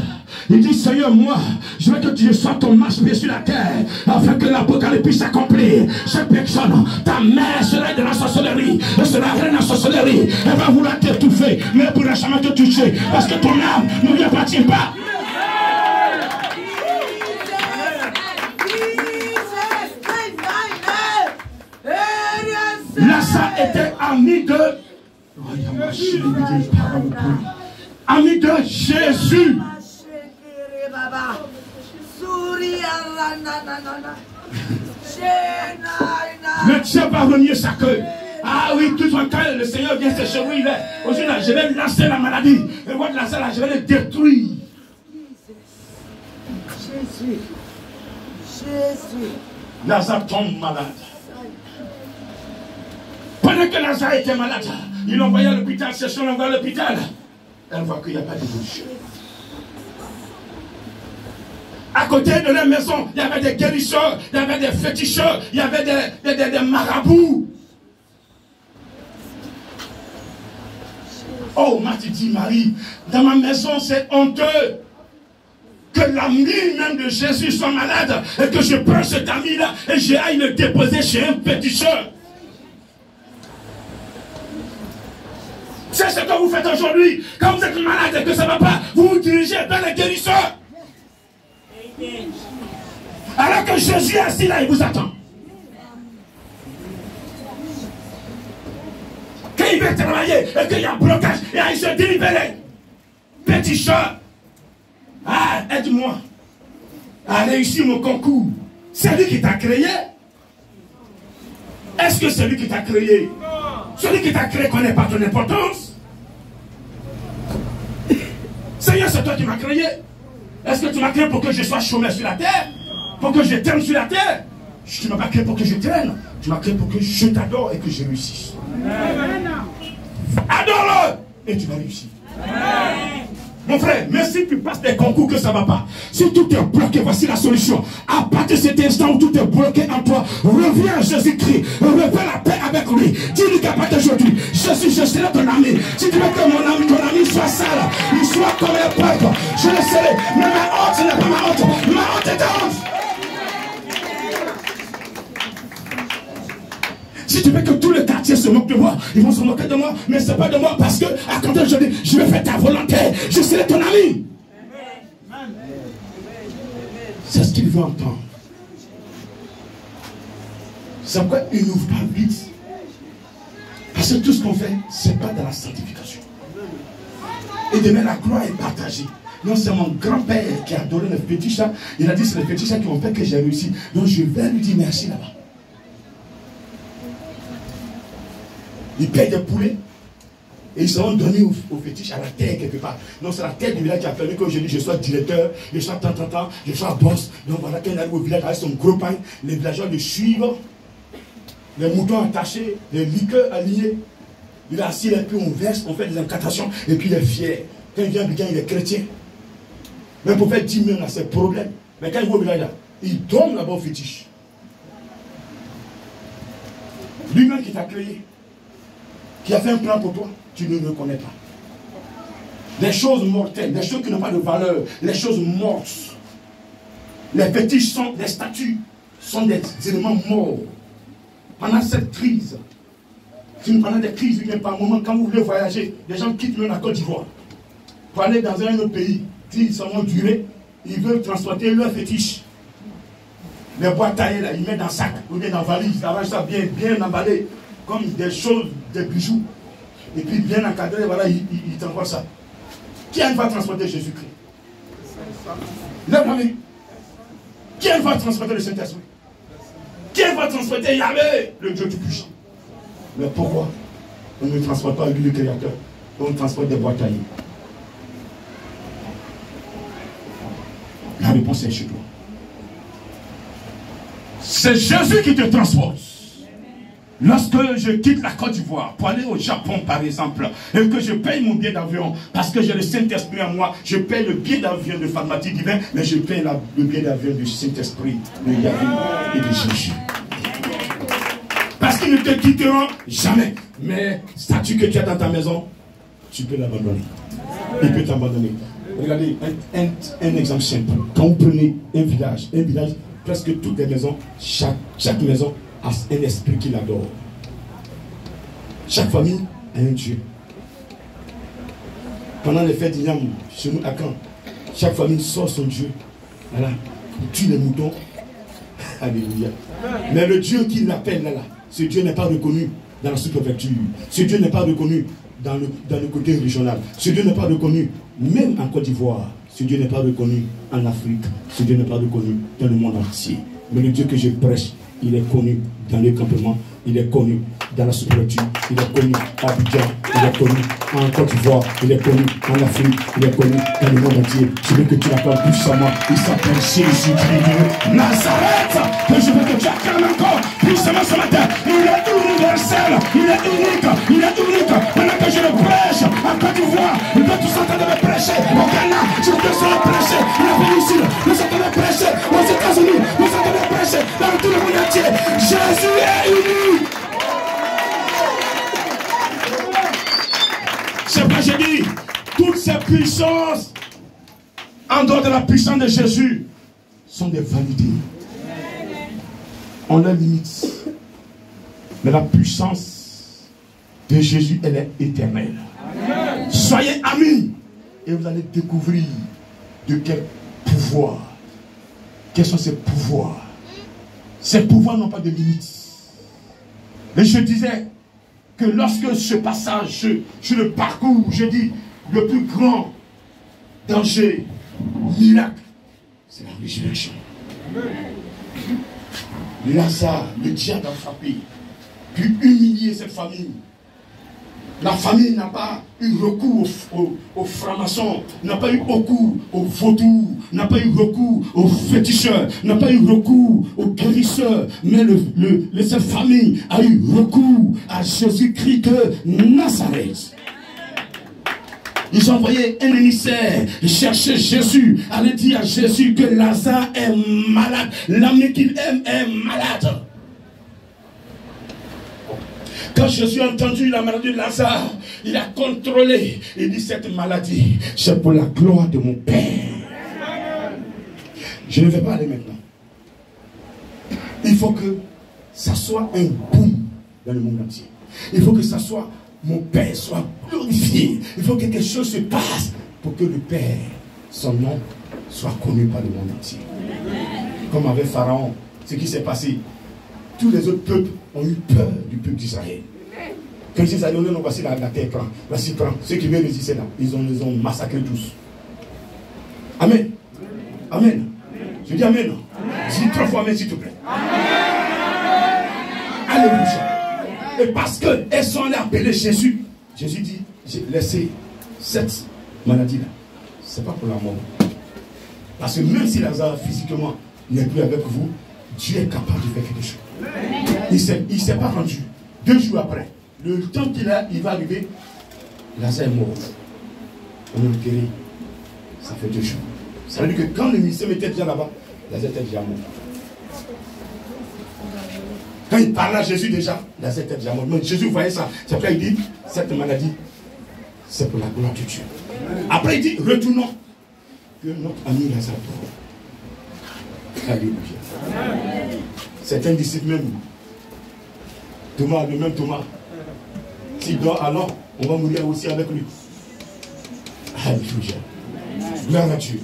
il dit Seigneur, moi, je veux que tu sois ton marche-pied sur la terre, afin que l'Apocalypse puisse s'accomplir. Cette personne, ta mère sera de la sorcellerie, elle sera reine de la sorcellerie, elle va vouloir t'étouffer, mais elle ne pourra jamais te toucher, parce que ton âme ne lui appartient pas. Lazare était ami de... ami de Jésus. Le Dieu va remuer sa queue. Ah oui, tout le temps, le Seigneur vient se chez il est. Aujourd'hui, là, je vais lancer la maladie. Et votre lancer là, je vais le détruire. Jésus. Lazare tombe malade. Pendant que Lazare était malade, il l'envoyait à l'hôpital, c'est son envoyé à l'hôpital. Elle voit qu'il n'y a pas d'évolution. À côté de la maison, il y avait des guérisseurs, il y avait des féticheurs, il y avait des marabouts. Oh, Marie dit, Marie, dans ma maison, c'est honteux que l'ami même de Jésus soit malade et que je prenne cet ami-là et j'aille le déposer chez un féticheur. C'est ce que vous faites aujourd'hui. Quand vous êtes malade et que ça ne va pas, vous vous dirigez vers les guérisseurs. Alors que Jésus est assis là, il vous attend. Quand il veut travailler et qu'il y a un blocage, et il se délibérer. Petit chat, ah, aide-moi à réussir mon concours. C'est lui qui t'a créé. Est-ce que c'est lui qui t'a créé? Celui qui t'a créé connaît pas ton importance. Seigneur, c'est toi qui m'as créé. Est-ce que tu m'as créé pour que je sois chômeur sur la terre? Pour que je traîne sur la terre? Tu ne m'as pas créé pour que je traîne. Tu m'as créé pour que je t'adore et que je réussisse. Adore-le et tu vas réussir. Mon frère, même si tu passes des concours que ça ne va pas, si tout est bloqué, voici la solution. À partir de cet instant où tout est bloqué en toi, reviens à Jésus-Christ, refais la paix avec lui. Dis-lui qu'à partir d'aujourd'hui, je serai ton ami. Si tu veux que ton ami soit sale, il soit comme un peuple, je le serai. Mais ma honte, ce n'est pas ma honte. Ma honte est ta honte. Si tu veux que tout le quartier se moque de moi, ils vont se moquer de moi, mais ce n'est pas de moi parce que, à quand je dis, je vais faire ta volonté, je serai ton ami. C'est ce qu'il veut entendre. C'est pourquoi il n'ouvre pas vite. Parce que tout ce qu'on fait, ce n'est pas dans la sanctification. Et demain, la gloire est partagée. Non, c'est mon grand-père qui a donné le petit chat. Il a dit, c'est le petit chat qui ont fait que j'ai réussi. Donc je vais lui dire merci là-bas. Ils payent des poulets et ils seront donnés aux fétiches à la terre quelque part. Donc c'est la terre du village qui a permis qu'aujourd'hui je sois directeur, je sois tant, je sois boss. Donc voilà, quand il arrive au village avec son gros pain, les villageois le suivent, les moutons attachés, les liqueurs alignés. Il est assis et puis on verse, on fait des incantations et puis il est fier. Quand il vient, il est chrétien. Même pour faire 10 000, on a ses problèmes. Mais quand il va au village là, il donne là-bas aux fétiches. Lui-même qui t'a créé, qui a fait un plan pour toi, tu ne le connais pas. Les choses mortelles, les choses qui n'ont pas de valeur, les choses mortes. Les fétiches sont des statues, sont des éléments morts. Pendant cette crise, pendant des crises, il n'y a pas un moment, quand vous voulez voyager, les gens quittent même la Côte d'Ivoire pour aller dans un autre pays. Ils sont durés, ils veulent transporter leurs fétiches. Les bois taillés, là, ils mettent dans le sac, ou bien dans la valise, ils arrangent ça bien, bien emballé, comme des choses, des bijoux. Et puis bien encadré, voilà, ils t'envoient ça. Qui va transporter Jésus-Christ? Lève la main. Qui va transporter le Saint-Esprit? Qui va transporter Yahvé, le Dieu du puissant? Mais pourquoi on ne transporte pas lui, le Créateur? On transporte des bois taillés. La réponse est chez toi. C'est Jésus qui te transporte. Lorsque je quitte la Côte d'Ivoire pour aller au Japon par exemple, et que je paye mon billet d'avion, parce que j'ai le Saint-Esprit en moi, je paye le billet d'avion de pharmacie divin, mais je paye le billet d'avion du Saint-Esprit, de Yahvé et de Jésus. Parce qu'ils ne te quitteront jamais. Mais statue que tu as dans ta maison, tu peux l'abandonner. Il peut t'abandonner. Regardez, un exemple simple. Quand vous prenez un village, presque toutes les maisons, chaque maison a un esprit qui l'adore. Chaque famille a un Dieu. Pendant les fêtes d'Ignam, chez nous à Caen, chaque famille sort son Dieu. Voilà. Il tue les moutons. Alléluia. Mais le Dieu qui l'appelle là, ce Dieu n'est pas reconnu dans la sous-préfecture. Ce Dieu n'est pas reconnu dans le côté régional. Ce Dieu n'est pas reconnu même en Côte d'Ivoire. Ce Dieu n'est pas reconnu en Afrique. Ce Dieu n'est pas reconnu dans le monde entier. Mais le Dieu que je prêche, il est connu dans les campements, il est connu dans la sous-préfecture, il est connu à Abidjan, il est connu en Côte d'Ivoire, il est connu en Afrique, il est connu dans le monde entier. Je veux que tu l'appelles puissamment. Il s'appelle Jésus-Christ de Nazareth. Que je veux que tu acclames encore puissamment ce matin. Il est universel, il est unique, il est unique. Pendant que je le prêche en Côte d'Ivoire, il peut tous entendre me prêcher au Ghana, je peux tous le prêcher en Afrique du Sud, nous entendons prêcher aux États-Unis, nous entendons prêcher dans tout le monde entier. Jésus est unique. C'est pourquoi j'ai dit, toutes ces puissances, en dehors de la puissance de Jésus, sont des vanités. On les limite. Mais la puissance de Jésus, elle est éternelle. Amen. Soyez amis et vous allez découvrir de quel pouvoir. Quels sont ces pouvoirs? Ces pouvoirs n'ont pas de limites. Et je disais que lorsque ce passage, je le parcours, je dis, le plus grand danger, miracle, c'est la résurrection. Lazare, le diable a frappé, puis humilié cette famille. La famille n'a pas eu recours aux francs-maçons, n'a pas eu recours aux vautours, n'a pas eu recours aux féticheurs, n'a pas eu recours aux guérisseurs, mais cette famille a eu recours à Jésus-Christ de Nazareth. Ils ont envoyé un émissaire chercher Jésus, aller dire à Jésus que Lazare est malade. L'ami qu'il aime est malade. Quand Jésus a entendu la maladie de Lazare, il a contrôlé. Il dit, cette maladie, c'est pour la gloire de mon Père. Je ne vais pas aller maintenant. Il faut que ça soit un boom dans le monde entier. Il faut que ça soit, mon Père soit glorifié. Il faut que quelque chose se passe pour que le Père, son nom, soit connu par le monde entier. Comme avec Pharaon, ce qui s'est passé. Tous les autres peuples ont eu peur du peuple d'Israël. Quand ils ont dit, non, voici la terre, prends. Voici, prends. Ceux qui veulent résister là, ils ont massacré tous. Amen. Amen. Je dis Amen. Dis 3 fois Amen, s'il te plaît. Alléluia. Et parce qu'elles sont allées appeler Jésus, Jésus dit, j'ai laissé cette maladie-là. Ce n'est pas pour la mort. Parce que même si Lazare physiquement n'est plus avec vous, Dieu est capable de faire quelque chose. Il ne s'est pas rendu. 2 jours après, le temps qu'il a, il va arriver, Lazare est mort. On est enterré. Ça fait 2 jours. Ça veut dire que quand le ministère était déjà là-bas, Lazare était déjà mort. Quand il parlait à Jésus déjà, Lazare était déjà mort. Mais Jésus voyait ça. C'est pourquoi il dit, cette maladie, c'est pour la gloire de Dieu. Après il dit, retournons. Que notre ami Lazare dort. Alléluia. Certains disciples même, Thomas, le même Thomas, s'il dort alors, on va mourir aussi avec lui. Alléluia. Gloire à Dieu.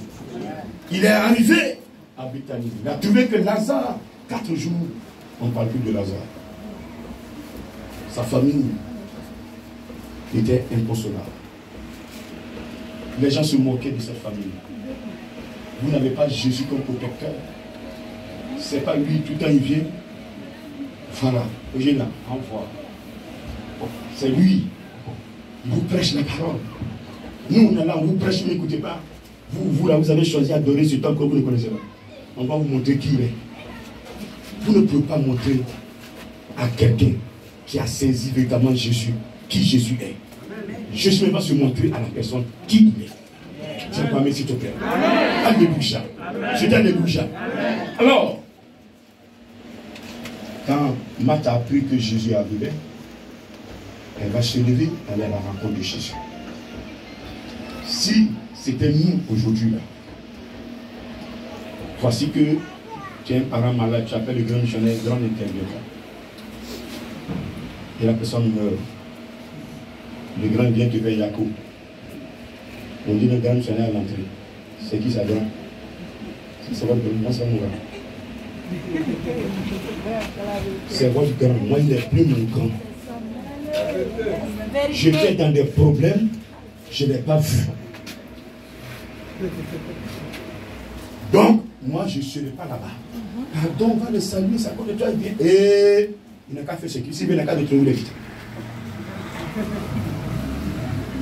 Il est arrivé à Béthanie. Il a trouvé que Lazare, 4 jours, on ne parle plus de Lazare. Sa famille était inconsolable. Les gens se moquaient de cette famille. Vous n'avez pas Jésus comme protecteur. C'est pas lui, tout le temps il vient. Voilà, j'ai là, envoie. C'est lui. Il vous prêche la parole. Nous, on est là, on vous prêche, vous n'écoutez pas. Vous, là, vous avez choisi d'adorer ce temps que vous ne connaissez pas. On va vous montrer qui il est. Vous ne pouvez pas montrer à quelqu'un qui a saisi véritablement Jésus, qui Jésus est. Jésus ne va se montrer à la personne qui il est. Tiens, pas s'il te plaît. Alléluia. Je dis Alléluia. Alors, quand Marthe a appris que Jésus arrivait, elle va se lever, aller à la rencontre de Jésus. Si c'était nous aujourd'hui là, voici que tu es un parent malade, tu appelles le grand missionnaire, grand intervieweur. Et la personne meurt. Le grand vient te faire Yacoub. On dit le grand missionnaire à l'entrée. C'est qui ça grand? C'est votre grand, moi c'est mon grand. C'est votre grand, moi il n'est plus mon grand. J'étais dans des problèmes, je ne l'ai pas vu. Donc, moi je ne serai pas là-bas. Pardon, on va le saluer, ça compte de toi, il vient. Et il n'a qu'à faire ce qu'il s'il n'a qu'à le trouver vite.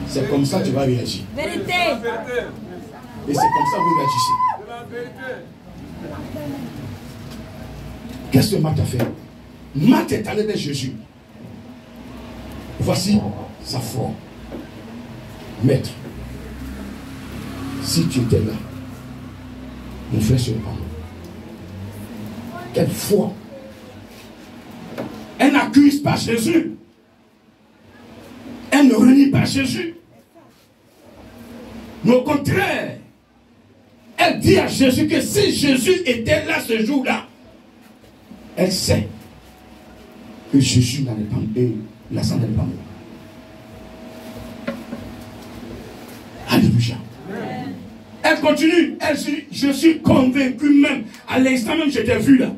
C'est comme ça que tu vas réagir. Vérité. Et c'est comme ça que vous réagissez. Qu'est-ce que Marthe a fait? Marthe est allée vers Jésus. Voici sa foi. Maître, si tu étais là, mon frère serait pas mort. Quelle foi! Elle n'accuse pas Jésus. Elle ne renie pas Jésus. Mais au contraire, elle dit à Jésus que si Jésus était là ce jour-là, elle sait que Jésus n'allait pas mourir, Lazare n'allait pas mourir. Alléluia. Elle continue, elle dit, je suis convaincu même, à l'instant même je t'ai vu là,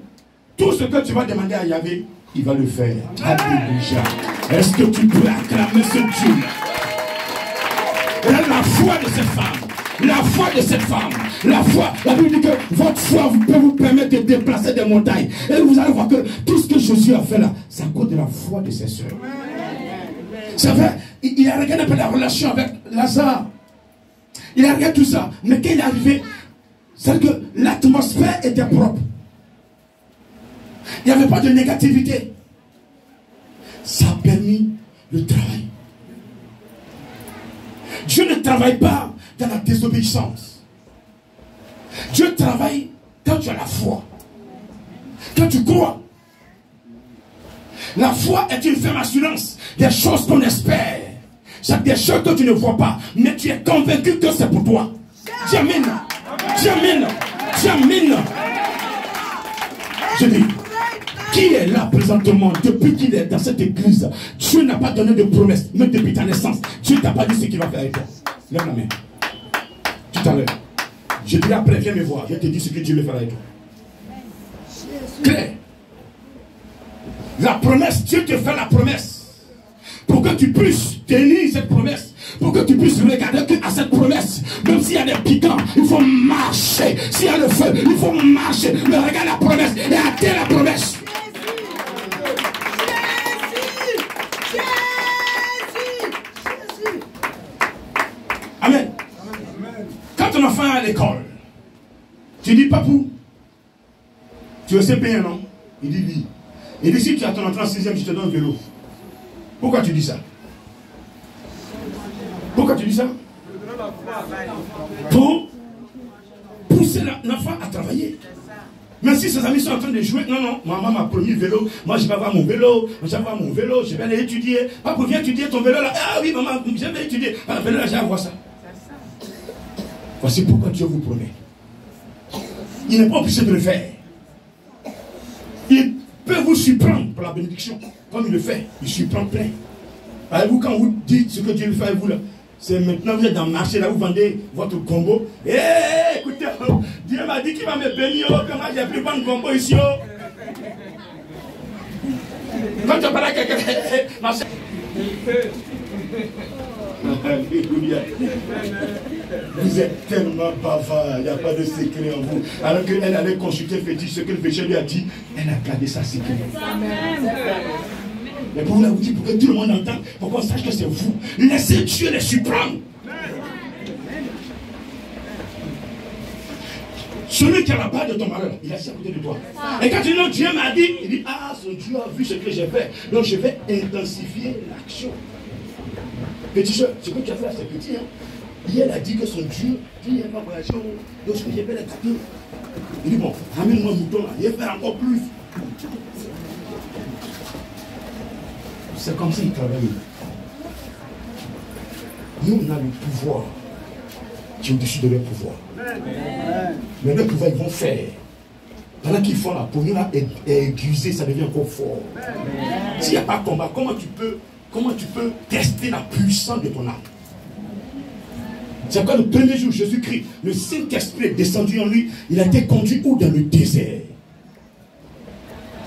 tout ce que tu vas demander à Yahvé, il va le faire. Alléluia. Est-ce que tu peux acclamer ce Dieu? La foi de cette femme, la foi de cette femme, la foi, la Bible dit que votre foi peut vous permettre de déplacer des montagnes. Et vous allez voir que tout ce que Jésus a fait là, c'est à cause de la foi de ses soeurs. C'est vrai, il a regardé un peu la relation avec Lazare. Il a regardé tout ça. Mais quand il est arrivé, c'est que l'atmosphère était propre. Il n'y avait pas de négativité. Ça a permis le travail. Dieu ne travaille pas dans la désobéissance. Dieu travaille quand tu as la foi. Quand tu crois. La foi est une ferme assurance des choses qu'on espère. C'est des choses que tu ne vois pas, mais tu es convaincu que c'est pour toi. Dis amen. Dis amen. Dis amen. Je dis, qui est là présentement, depuis qu'il est dans cette église, Dieu n'a pas donné de promesse, même depuis ta naissance. Dieu ne t'a pas dit ce qu'il va faire avec toi. Lève la main. Tout à l'heure. Je dis après, viens me voir. Je te dis ce que Dieu veut faire avec toi. Claire. La promesse, Dieu te fait la promesse. Pour que tu puisses tenir cette promesse. Pour que tu puisses regarder à cette promesse. Même s'il y a des piquants, il faut marcher. S'il y a le feu, il faut marcher. Mais regarde la promesse et atteins la promesse. Amen. Quand ton enfant est à l'école, tu dis papou, tu veux CP, non? Il dit oui. Il dit si tu as ton enfant en 6e, je te donne un vélo. Pourquoi tu dis ça? Pourquoi tu dis ça? Pour pousser l'enfant à travailler. Mais si ses amis sont en train de jouer, non, maman m'a promis vélo, moi je vais avoir mon vélo, je vais aller étudier. Papa, viens étudier ton vélo là. Ah oui, maman, je vais étudier. Ah, le vélo là, j'ai à voir ça. Voici pourquoi Dieu vous promet. Il n'est pas obligé de le faire. Il peut vous surprendre pour la bénédiction. Comme il le fait, il surprend plein. Voyez-vous, quand vous dites ce que Dieu veut faire avec vous là, c'est maintenant vous êtes dans le marché là, vous vendez votre combo. Écoutez, Dieu m'a dit qu'il va me bénir, que moi j'ai pris vendre combo ici. Quand tu parles à quelqu'un, alléluia. Vous êtes tellement bavard, il n'y a pas de secret en vous. Alors qu'elle allait consulter fétiche, ce que le péché lui a dit, elle a gardé sa secret. Mais pour vous dire, pour que tout le monde entende, pour qu'on sache que c'est vous. Laissez Dieu les surprendre. Celui qui a la part de ton malheur, il est assis à côté de toi. Et quand tu dis non, Dieu m'a dit, il dit, ah, son Dieu a vu ce que j'ai fait. Donc je vais intensifier l'action. Petit soeur, ce que tu as fait là, c'est petit. Hein? Hier, elle a dit que son Dieu, il va voyager. Donc ce que j'ai fait, les gâteaux. Il dit, bon, ramène-moi un mouton là. Il va faire encore plus. C'est comme s'il travaillait. Nous, on a le pouvoir qui est au-dessus de leur pouvoir. Mais leur pouvoir, ils vont faire. Pendant qu'ils font là, pour nous là, aiguiser, ça devient encore fort. S'il n'y a pas de combat, comment tu peux tester la puissance de ton âme? C'est quand le premier jour, Jésus-Christ, le Saint-Esprit est descendu en lui, il a été conduit où? Dans le désert.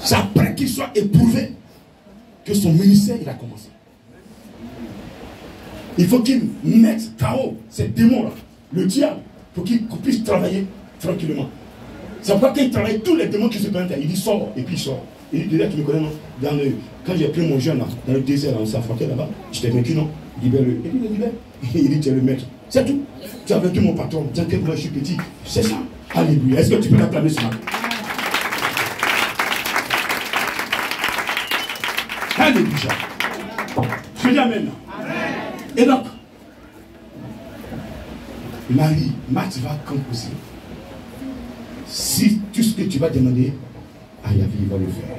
C'est après qu'il soit éprouvé que son ministère il a commencé. Il faut qu'il mette KO ces démons-là, le diable, pour qu'il puisse travailler tranquillement. C'est pourquoi quand il travaille, tous les démons qui se présentent, il dit sort, et puis il sort. Il dit, tu me connais, non? Quand j'ai pris mon jeune là, dans le désert, là, on s'est affronté là-bas, je t'ai vaincu, non? Libère-le. Et puis il libère. Il dit, tu es le maître. C'est tout. Tu as vaincu mon patron. T'inquiète, moi je suis petit. C'est ça. Alléluia. Est-ce que tu peux l'acclamer ce matin? Alléluia. Je dis amen. Et donc, Marie, Marthe va quand possible. Si tout ce que tu vas demander, Ayavi va le faire.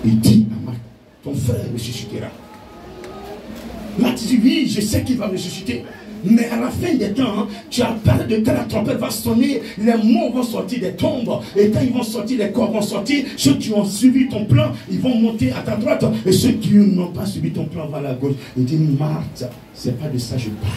Il dit à Marthe, ton frère ressuscitera. Marthe dit, oui, je sais qu'il va ressusciter. Mais à la fin des temps, hein, tu as peur de quand la trompette va sonner, les morts vont sortir des tombes. Et quand ils vont sortir, les corps vont sortir. Ceux qui ont suivi ton plan, ils vont monter à ta droite. Et ceux qui n'ont pas suivi ton plan vont à la gauche. Il dit, Marthe, c'est pas de ça que je parle.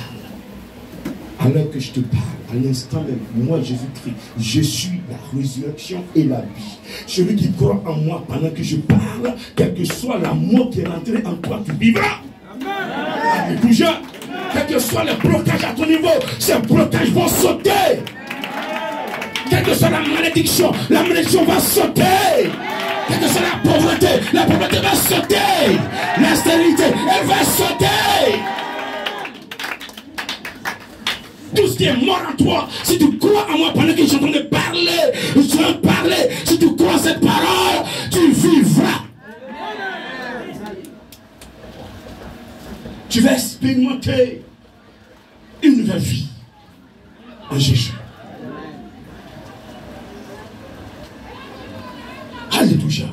Alors que je te parle, à l'instant même, moi Jésus-Christ, je suis la résurrection et la vie. Celui qui croit en moi pendant que je parle, quelle que soit la mort qui est rentrée en toi, tu vivras. Alléluia. Quel que soit le blocage à ton niveau, ces blocages vont sauter. Quelle que soit la malédiction va sauter. Quelle que soit la pauvreté va sauter. La stérilité, elle va sauter. Tout ce qui est mort en toi, si tu crois en moi pendant que je suis en train de parler, si tu crois en cette parole, tu vivras. Tu vas expérimenter une nouvelle vie en Jésus. Alléluia.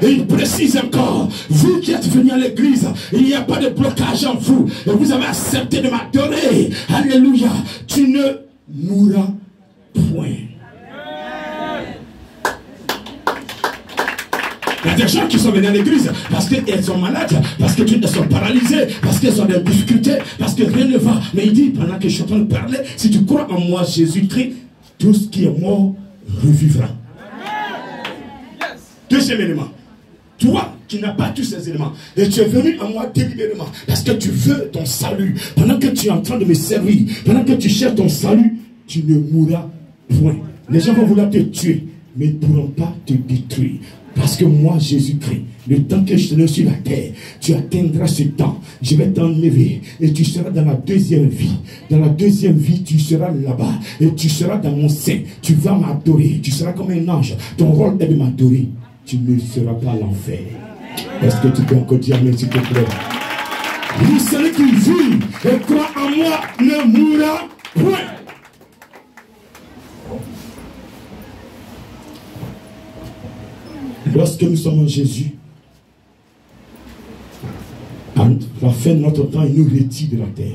Et il précise encore, vous qui êtes venus à l'église, il n'y a pas de blocage en vous. Et vous avez accepté de m'adorer. Alléluia. Tu ne mourras point. Il y a des gens qui sont venus à l'église parce qu'elles sont malades, parce qu'elles sont paralysées, parce qu'elles ont des difficultés, parce que rien ne va. Mais il dit, pendant que je suis en train de parler, si tu crois en moi, Jésus-Christ, tout ce qui est mort revivra. Deuxième élément. Toi qui n'as pas tous ces éléments, et tu es venu à moi délibérément, parce que tu veux ton salut, pendant que tu es en train de me servir, pendant que tu cherches ton salut, tu ne mourras point. Les gens vont vouloir te tuer, mais ils ne pourront pas te détruire. Parce que moi, Jésus-Christ, le temps que je serai sur la terre, tu atteindras ce temps. Je vais t'enlever et tu seras dans la deuxième vie. Dans la deuxième vie, tu seras là-bas et tu seras dans mon sein. Tu vas m'adorer. Tu seras comme un ange. Ton rôle est de m'adorer. Tu ne seras pas à l'enfer. Est-ce que tu peux encore dire amen, s'il te plaît? Lui, celui qui vit et croit en moi ne mourra point. Lorsque nous sommes en Jésus, à la fin de notre temps, il nous retire de la terre.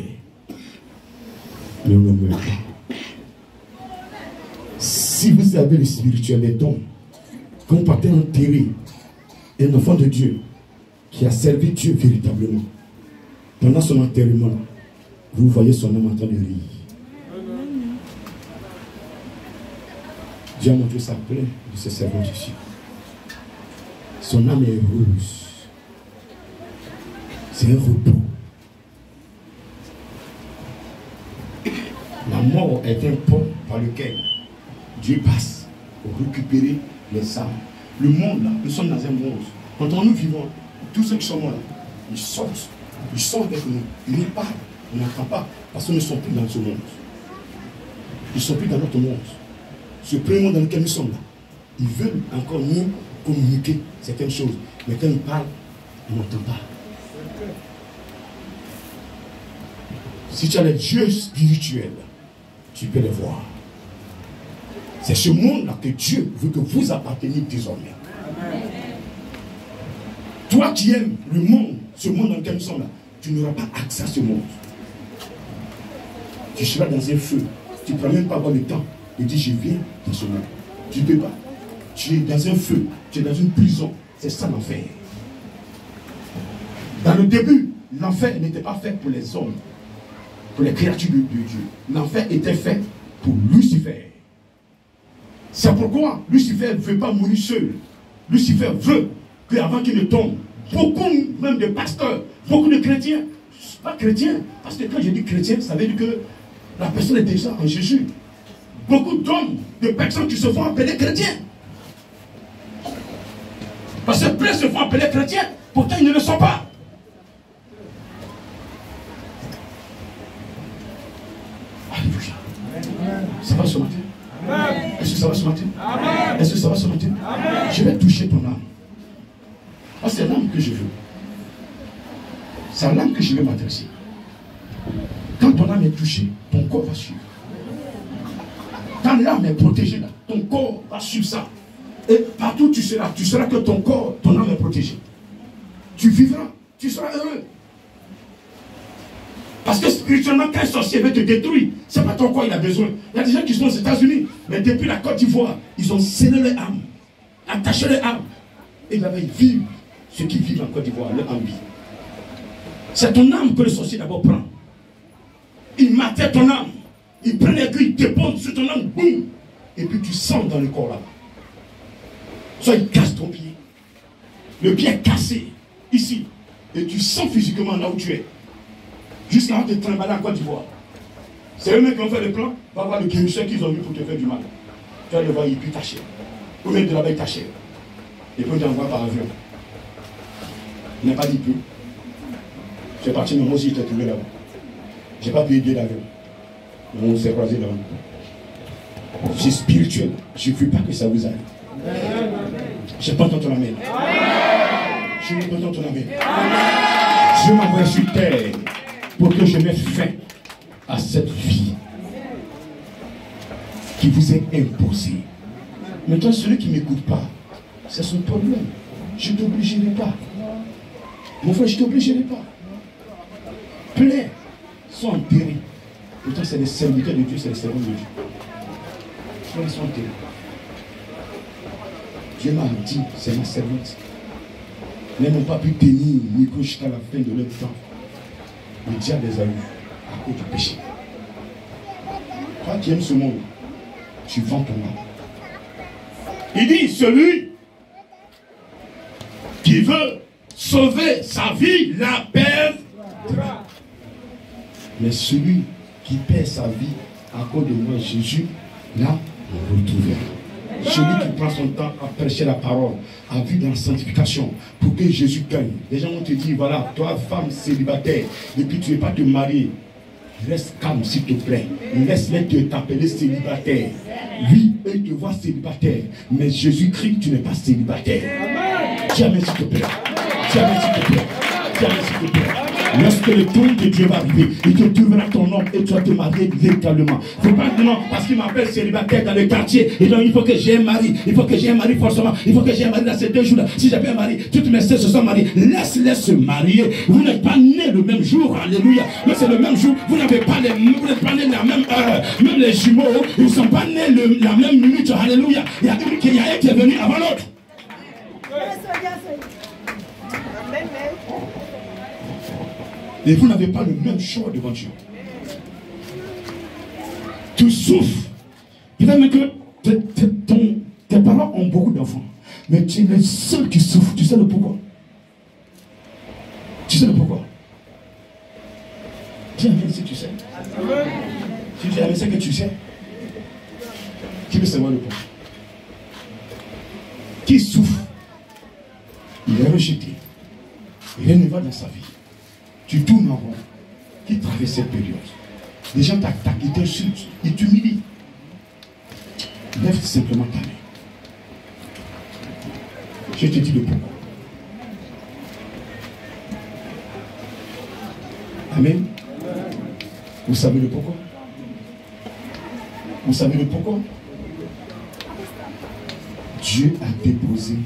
Mais on ne meurt pas. Si vous avez le spirituel, les dons, quand vous partez enterrer un enfant de Dieu qui a servi Dieu véritablement, pendant son enterrement, vous voyez son âme en train de rire. Dieu a montré sa plaie de ses servants ici. Son âme est heureuse. C'est un repos. La mort est un pont par lequel Dieu passe pour récupérer les âmes. Le monde là, nous sommes dans un monde. Quand nous vivons, tous ceux qui sont morts là, ils sortent avec nous. Ils nous parlent, on n'entend pas, parce qu'ils ne sont plus dans ce monde. Ils ne sont plus dans notre monde. Ce premier monde dans lequel nous sommes là, ils veulent encore nous communiquer certaines choses. Mais quand ils parlent, on n'entend pas. Si tu as les dieux spirituels, tu peux les voir. C'est ce monde-là que Dieu veut que vous apparteniez désormais. Toi qui aimes le monde, ce monde dans lequel nous sommes là, tu n'auras pas accès à ce monde. Tu seras dans un feu. Tu ne pourras même pas avoir le temps de dire je viens dans ce monde. Tu ne peux pas. Tu es dans un feu. Tu es dans une prison. C'est ça l'enfer. Dans le début, l'enfer n'était pas fait pour les hommes, pour les créatures de Dieu. L'enfer était fait pour Lucifer. C'est pourquoi Lucifer ne veut pas mourir seul. Lucifer veut qu'avant qu'il ne tombe, beaucoup même de pasteurs, beaucoup de chrétiens, pas chrétiens, parce que quand je dis chrétien, ça veut dire que la personne est déjà en Jésus. Beaucoup d'hommes, de personnes qui se font appeler chrétiens. Parce que plein se font appeler chrétiens, pourtant ils ne le sont pas. Alléluia. Ça va ce matin? Est-ce que ça va ce matin? Est-ce que ça va ce matin? Je vais toucher ton âme. Ah, c'est l'âme que je veux. C'est à l'âme que je vais m'adresser. Quand ton âme est touchée, ton corps va suivre. Quand l'âme est protégée, là, ton corps va suivre ça. Et partout où tu seras que ton corps, ton âme est protégée. Tu vivras, tu seras heureux. Parce que spirituellement, quand un sorcier veut te détruire, ce n'est pas ton corps il a besoin. Il y a des gens qui sont aux États-Unis, mais depuis la Côte d'Ivoire, ils ont scellé leur âme, attaché leur âme. Et là-bas, ils vivent ceux qui vivent en Côte d'Ivoire, leur âme vie. C'est ton âme que le sorcier d'abord prend. Il matère ton âme. Il prend l'aiguille, il te pose sur ton âme, boum. Et puis tu sens dans le corps là-bas. Soit il casse ton pied. Le pied est cassé, ici. Et tu sens physiquement là où tu es. Jusqu'à te trimballer en Côte d'Ivoire. C'est eux-mêmes qui ont fait le plan. Va voir le guérisseur qu'ils ont mis pour te faire du mal. Tu vas le voir, il pue ta chair. Ou même de là-bas, il ta chair. Et puis on t'envoie par avion. Il n'a pas dit plus. Je suis parti, mais moi aussi, j'étais trouvé là-bas. Je n'ai pas payé billet d'avion. On s'est croisé là. C'est spirituel. Je ne veux pas que ça vous arrive. Je n'ai pas entendu ton amène. Je n'ai pas entendu ton amène. Dieu m'a envoyé sur terre pour que je mette fin à cette vie qui vous est imposée. Maintenant, celui qui ne m'écoute pas, c'est son problème. Je ne t'obligerai pas. Mon frère, je ne t'obligerai pas. Plein sont enterrés. Pourtant, c'est les serviteurs de Dieu, c'est les servants de Dieu. Plein sont enterrés. Dieu m'a dit, c'est ma servante. Mais n'ont pas pu tenir le micro jusqu'à la fin de leur temps. Le diable les a eus à cause du péché. Toi qui aimes ce monde, tu vends ton âme. Il dit, celui qui veut sauver sa vie la perdra. Mais celui qui perd sa vie à cause de moi, Jésus, là, on retrouvera. Celui qui prend son temps à prêcher la parole, à vivre dans la sanctification, pour que Jésus gagne. Les gens vont te dire, voilà, toi, femme célibataire, et puis tu ne veux pas te marier. Reste calme, s'il te plaît. Laisse-les t'appeler célibataire. Oui, eux te voient célibataire. Mais Jésus-Christ, tu n'es pas célibataire. Dis amen, s'il te plaît. Dis amen, s'il te plaît. Dis amen, s'il te plaît. Lorsque le trône de Dieu va arriver, il te trouvera ton homme et tu vas te marier légalement. Il ne faut pas non, parce qu'il m'appelle célibataire dans le quartier. Et donc il faut que j'ai un mari. Il faut que j'ai un mari forcément. Il faut que j'ai un mari dans ces 2 jours-là. Si j'avais un mari, toutes mes sœurs se sont mariées. Laisse-les se marier. Vous n'êtes pas nés le même jour. Alléluia. Mais c'est le même jour. Vous n'avez pas vous n'êtes pas nés la même heure. Même les jumeaux, ils ne sont pas nés la même minute. Alléluia. Il y a un qui est venu avant l'autre. Et vous n'avez pas le même choix devant Dieu. Tu souffres. Peut-être même que tes parents ont beaucoup d'enfants. Mais tu es le seul qui souffre. Tu sais le pourquoi? Tu sais le pourquoi? Dis amen si tu sais. Si tu dis amen, c'est que tu sais. Qui veut savoir le pourquoi? Qui souffre? Il est rejeté. Rien ne va dans sa vie. Tu tournes en rond. Qui traverse cette période? Les gens t'attaquent, ils t'insultent, ils t'humilient. Lève simplement ta main. Je te dis le pourquoi. Amen. Vous savez le pourquoi? Vous savez le pourquoi? Dieu a déposé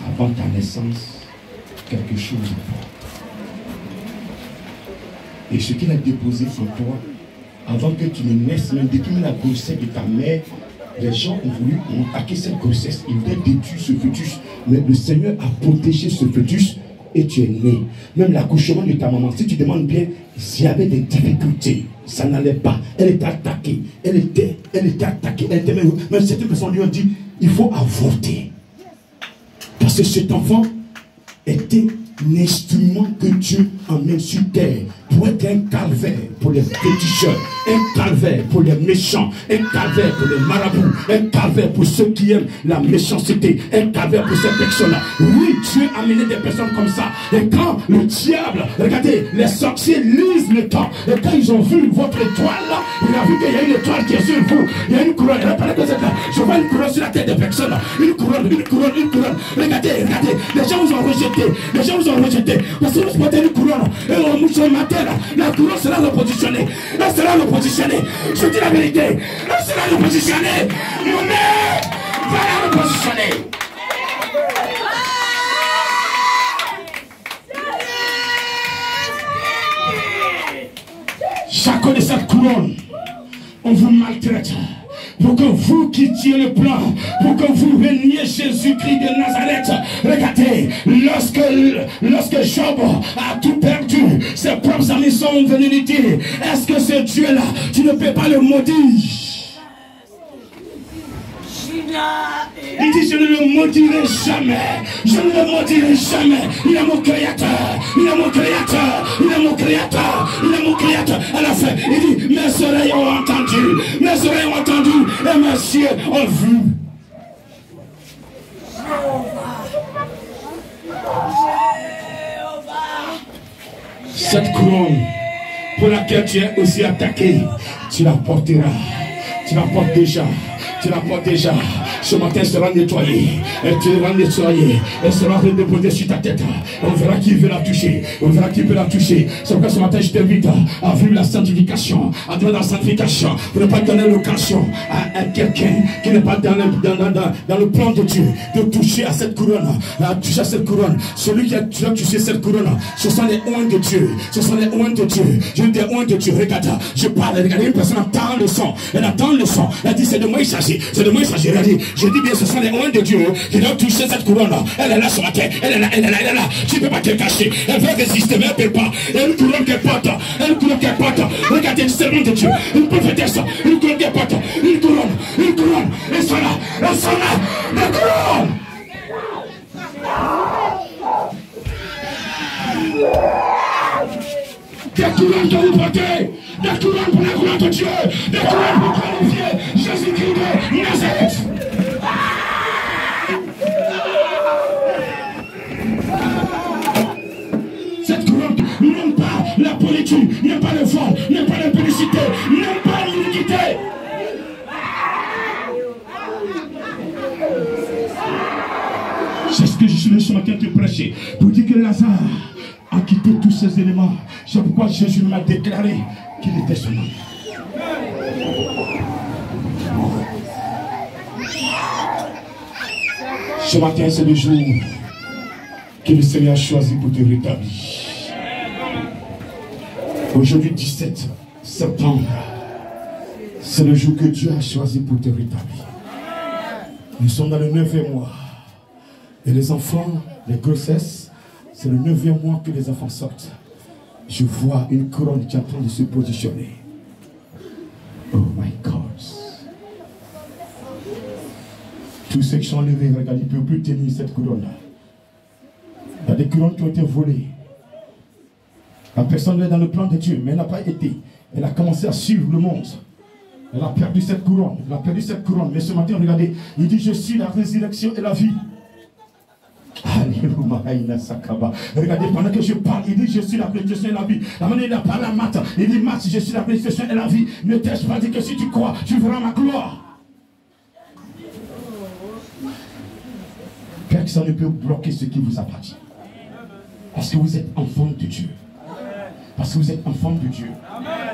avant ta naissance quelque chose en toi. Et ce qu'il a déposé en toi, avant que tu ne naisses, même depuis la grossesse de ta mère, les gens ont voulu attaquer cette grossesse. Ils voulaient détruire ce fœtus. Mais le Seigneur a protégé ce fœtus et tu es né. Même l'accouchement de ta maman, si tu demandes bien, s'il y avait des difficultés, ça n'allait pas. Elle était attaquée. Elle était attaquée. Elle était même certaines personnes lui ont dit, il faut avorter. Parce que cet enfant était un instrument que Dieu emmène sur terre pour être un calvaire pour les féticheurs, un calvaire pour les méchants, un calvaire pour les marabouts, un calvaire pour ceux qui aiment la méchanceté, un calvaire pour ces personnes-là. Oui, Dieu a amené des personnes comme ça. Et quand le diable, regardez, les sorciers lisent le temps, et quand ils ont vu votre étoile là, il a vu qu'il y a une étoile qui est sur vous, il y a une couronne, il a parlé de cette là, je vois une couronne sur la tête des personnes, une couronne, une couronne, une couronne. Regardez, les gens vous ont rejeté, les gens vous ont rejeté, parce que vous portez une couronne, et on mouche le matin là, la couronne sera repositionnée, elle sera repositionnée, je dis la vérité, elle sera repositionnée, mon mère va la repositionner. Chacun de cette couronne, on vous maltraite. Pour que vous quittiez le plan, pour que vous reniez Jésus-Christ de Nazareth. Regardez, lorsque Job a tout perdu, ses propres amis sont venus lui dire, est-ce que ce Dieu-là, tu ne peux pas le maudire? Il dit, je ne le maudirai jamais. Je ne le maudirai jamais. Il est mon créateur. Il est mon créateur. Il est mon créateur. Il est mon créateur. À la fin, il dit, mes oreilles ont entendu. Mes oreilles ont entendu. Et mes cieux ont vu. Cette couronne pour laquelle tu es aussi attaqué, tu la porteras. Tu la portes déjà. Tu la portes déjà. Ce matin, elle sera nettoyée. Elle sera nettoyée. Elle sera redéposée sur ta tête. On verra qui veut la toucher. On verra qui peut la toucher. C'est pourquoi ce matin, je t'invite à vivre la sanctification. À vivre la sanctification. Pour ne pas donner l'occasion à quelqu'un qui n'est pas dans le plan de Dieu de toucher à cette couronne. À toucher à cette couronne. Celui qui a touché cette couronne, ce sont les oins de Dieu. Ce sont les oins de Dieu. Je dis des oins de Dieu. Regarde, je parle. Regardez, une personne entend le son. Elle entend le son. Elle dit, c'est de moi il s'agit. C'est de moi il s'agit. Elle dit, je dis bien, ce sont les oins de Dieu qui doivent toucher cette couronne. Elle est là ce matin. Elle est là, elle est là, elle est là. Tu ne peux pas te cacher. Elle veut résister, mais elle ne peut pas. Elle une couronne qu'elle porte. Elle couronne qu'elle porte. Regardez le serment de Dieu. Une prophétesse. Une couronne qu'elle porte. Une couronne. Une couronne. Elles sont là. Elles sont là. La couronne. Des couronnes que vous portez, des couronnes pour la gloire de Dieu, des couronnes pour qualifier Jésus-Christ de Nazareth. Cette couronne n'aime pas la politique, n'aime pas le vol, n'aime pas la publicité, n'aime pas l'iniquité. C'est ce que je suis venu ce matin te prêcher, pour dire que Lazare a quitté tous ces éléments. C'est pourquoi Jésus m'a déclaré qu'il était son homme. Ce matin, c'est le jour que le Seigneur a choisi pour te rétablir. Aujourd'hui, 17 septembre, c'est le jour que Dieu a choisi pour te rétablir. Nous sommes dans le 9e mois. Et les enfants, les grossesses, c'est le 9e mois que les enfants sortent. Je vois une couronne qui est en train de se positionner. Oh my God. Tous ceux qui sont levés, regardez, ils ne peuvent plus tenir cette couronne-là. Il y a des couronnes qui ont été volées. La personne est dans le plan de Dieu, mais elle n'a pas été. Elle a commencé à suivre le monde. Elle a perdu cette couronne. Elle a perdu cette couronne. Mais ce matin, regardez, il dit, je suis la résurrection et la vie. Regardez, pendant que je parle, il dit je suis la résurrection et la vie. La manière il a parlé à Marthe, il dit Marthe, je suis la résurrection et la vie. Ne t'ai-je pas dit que si tu crois, tu verras ma gloire. Personne ne peut bloquer ce qui vous appartient. Parce que vous êtes enfant de Dieu. Parce que vous êtes enfant de Dieu.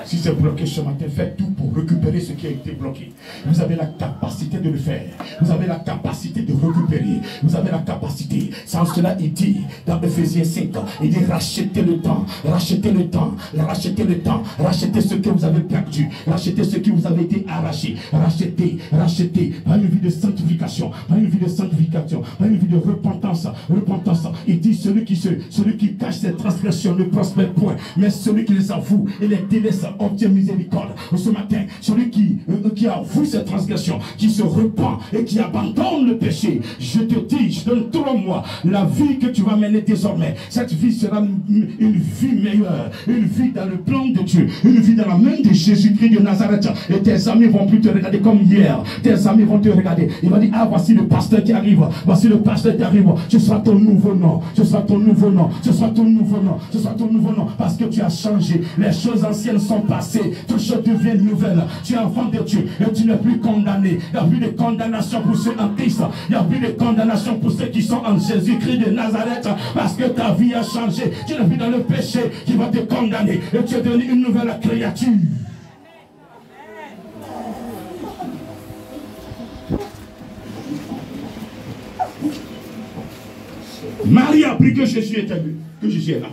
Si c'est bloqué ce matin, faites tout pour récupérer ce qui a été bloqué. Vous avez la capacité de le faire. Vous avez la capacité de récupérer. Vous avez la capacité. Sans cela, il dit, dans Ephésiens 5, il dit rachetez le temps. Rachetez le temps. Rachetez le temps. Rachetez ce que vous avez perdu. Rachetez ce qui vous avait été arraché. Rachetez. Rachetez. Pas une vie de sanctification. Pas une vie de sanctification. Pas une vie de repentance. Repentance. Il dit celui qui cache ses transgressions ne prospère point. Mais celui qui les avoue et les délaisse obtient miséricorde. Ce matin, celui qui avoue ses transgressions, qui se repent et qui abandonne le péché, je te dis, je donne 3 mois, la vie que tu vas mener désormais, cette vie sera une vie meilleure, une vie dans le plan de Dieu, une vie dans la main de Jésus-Christ de Nazareth. Et tes amis vont plus te regarder comme hier. Tes amis vont te regarder. Il va dire, ah, voici le pasteur qui arrive. Voici le pasteur qui arrive. Ce sera ton nouveau nom. Ce sera ton nouveau nom. Ce sera ton nouveau nom. Ce sera ton nouveau nom. Parce que tu as changé. Les choses anciennes sont passées. Toutes choses deviennent nouvelles. Tu es enfant de Dieu et tu n'es plus condamné. Il n'y a plus de condamnation pour ceux en Christ. Il n'y a plus de condamnation pour ceux qui sont en Jésus-Christ de Nazareth. Parce que ta vie a changé. Tu n'es plus dans le péché qui va te condamner. Et tu es devenu une nouvelle créature. Marie a appris que Jésus était vu, que Jésus est là.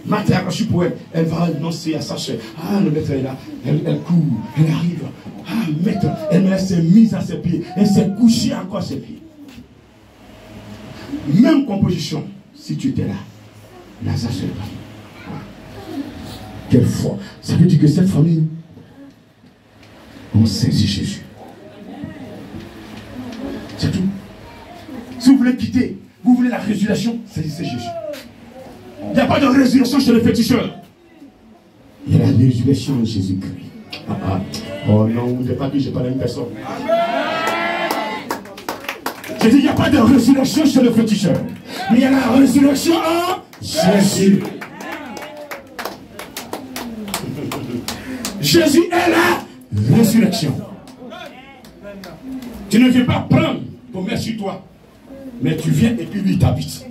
Marthe a reçu pour elle. Elle va annoncer à sa soeur. Ah, le maître est là. Elle court. Elle arrive. Ah, maître. Elle s'est mise à ses pieds. Elle s'est couchée encore à ses pieds. Même composition. Si tu étais là. Lazare se lève. Quelle foi. Ça veut dire que cette famille ont saisi Jésus. C'est tout. Si vous voulez quitter, vous voulez la résurrection, saisissez Jésus. Il n'y a pas de résurrection chez les féticheurs. Il y a la résurrection de Jésus-Christ. Oh non, vous n'avez pas dit, je parle à une personne. J'ai dit, il n'y a pas de résurrection chez les féticheurs. Mais il y a la résurrection en Jésus. Jésus est la résurrection. Tu ne viens pas prendre pour mettre sur toi. Mais tu viens et puis lui t'habite.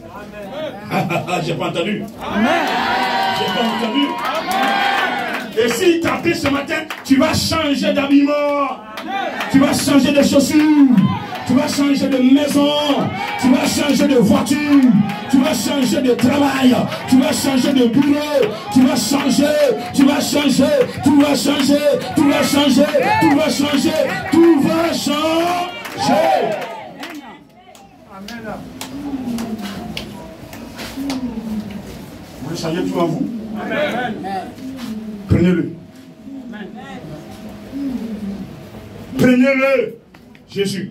J'ai pas entendu. J'ai pas entendu. Et s'il t'habite ce matin, tu vas changer d'habillement. Tu vas changer de chaussures. Tu vas changer de maison. Tu vas changer de voiture. Tu vas changer de travail. Tu vas changer de bureau. Tu vas changer. Tu vas changer. Tu vas changer. Tu vas changer. Tu vas changer. Tout va changer. Amen. Vous voulez changer tout en vous? Amen. Prenez-le. Prenez-le. Jésus.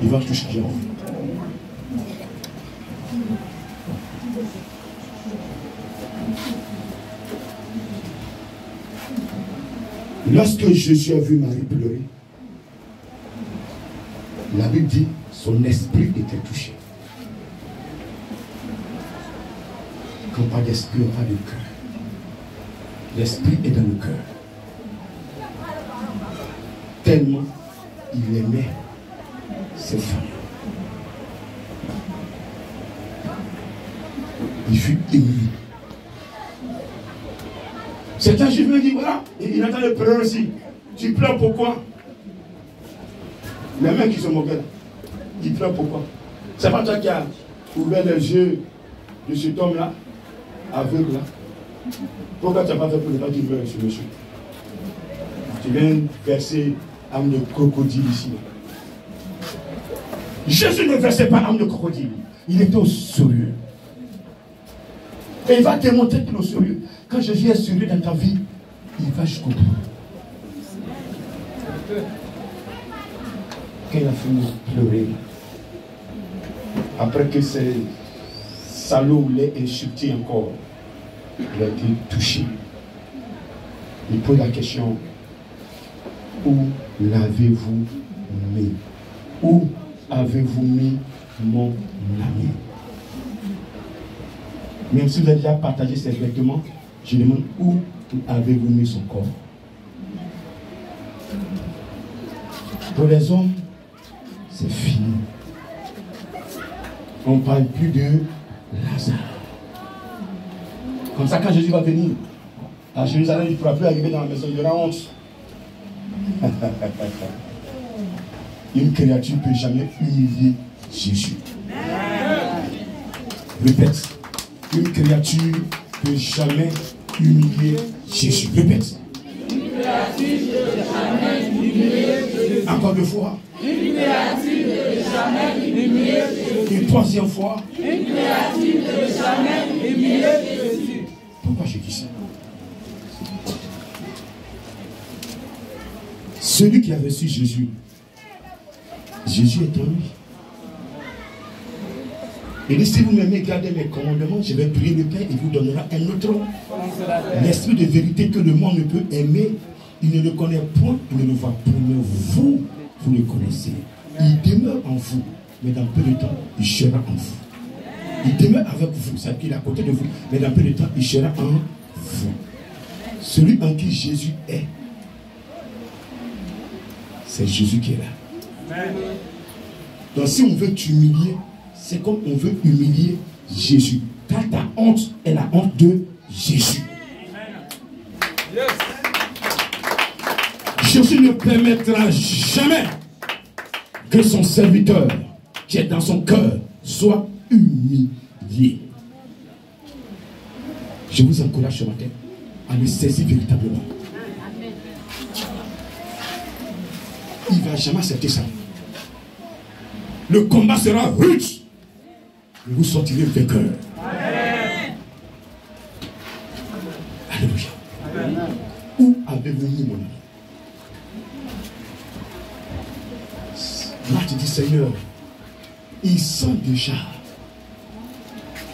Il va tout changer en vous. Lorsque Jésus a vu Marie pleurer, la Bible dit son esprit était touché. Quand pas d'esprit, on pas de cœur. L'esprit est dans le cœur. Tellement il aimait ses femmes. Il fut ému. Certains juifs me disent, voilà, il entend le pleurer aussi. Tu pleures pourquoi? Les mecs qui se moquaient là, ils pleurent pourquoi? C'est pas toi qui as ouvert les yeux de cet homme-là, aveugle là. Pourquoi tu n'as pas fait pour ne pas dire ce monsieur? Tu viens verser âme de crocodile ici. Jésus ne versait pas âme de crocodile. Il était au sérieux. Et il va te montrer qu'il est au sérieux. Quand Jésus est sérieux dans ta vie, il va jusqu'au bout. Quand il a fini de pleurer, après que ces salauds l'aient insulté encore, il a été touché. Il pose la question, où l'avez-vous mis? Où avez-vous mis mon ami? Même si vous avez déjà partagé ces vêtements, je demande, où avez-vous mis son corps? Pour les hommes, c'est fini. On ne parle plus de Lazare. Comme ça, quand Jésus va venir à Jérusalem, il ne pourra plus arriver dans la maison, il y aura honte. Une créature ne peut jamais humilier Jésus. Répète. Une créature ne peut jamais humilier Jésus. Répète. Une créature ne peut jamais humilier Jésus. Encore deux fois. Une créature ne peut jamais humilier Jésus. Une troisième fois. Une créature ne peut jamais humilier Jésus. Pourquoi je dis ça? Celui qui a reçu Jésus, Jésus est en lui. Il dit, si vous m'aimez, gardez mes commandements, je vais prier le Père et vous donnera un autre nom. L'esprit de vérité que le monde ne peut aimer, il ne le connaît point, il ne le voit point. Mais vous, vous le connaissez. Il demeure en vous, mais dans peu de temps, il sera en vous. Il demeure avec vous, c'est-à-dire qu'il est à côté de vous, mais dans peu de temps, il sera en vous. Celui en qui Jésus est, c'est Jésus qui est là. Donc si on veut t'humilier, c'est comme on veut humilier Jésus. Car ta honte est la honte de Jésus. Jésus ne permettra jamais que son serviteur, qui est dans son cœur, soit humilié. Je vous encourage ce matin à le saisir véritablement. Il ne va jamais accepter ça. Le combat sera rude. Et vous sortirez vainqueur. Alléluia. Amen. Où avez-vous mis mon ami? Là, tu dis, Seigneur, il sent déjà.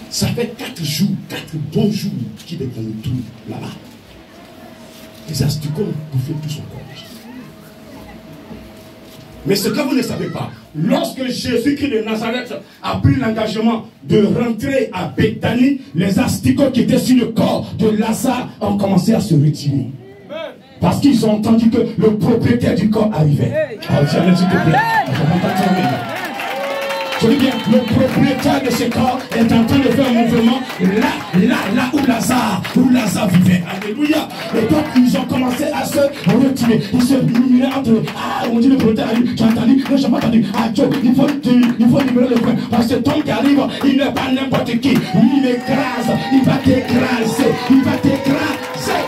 Ça fait 4 jours, 4 bons jours qu'il est dans le trou là-bas. Les asticots ont bouffé tout son corps. Mais ce que vous ne savez pas, lorsque Jésus-Christ de Nazareth a pris l'engagement de rentrer à Béthanie, les asticots qui étaient sur le corps de Lazare ont commencé à se retirer. Parce qu'ils ont entendu que le propriétaire du corps arrivait. Oh, tiens, s'il te plaît. Je dis bien, le propriétaire de ce corps est en train de faire un mouvement là où Lazare vivait. Alléluia. Et donc, ils ont commencé à se retirer. Ils se murmuraient entre eux. Ah, on dit le propriétaire a dit, tu as entendu? Non, je n'ai pas entendu. Ah, Joe, il faut libérer le coin. Parce que ton qui arrive, il n'est pas n'importe qui. Lui, il écrase. Il va t'écraser. Il va t'écraser.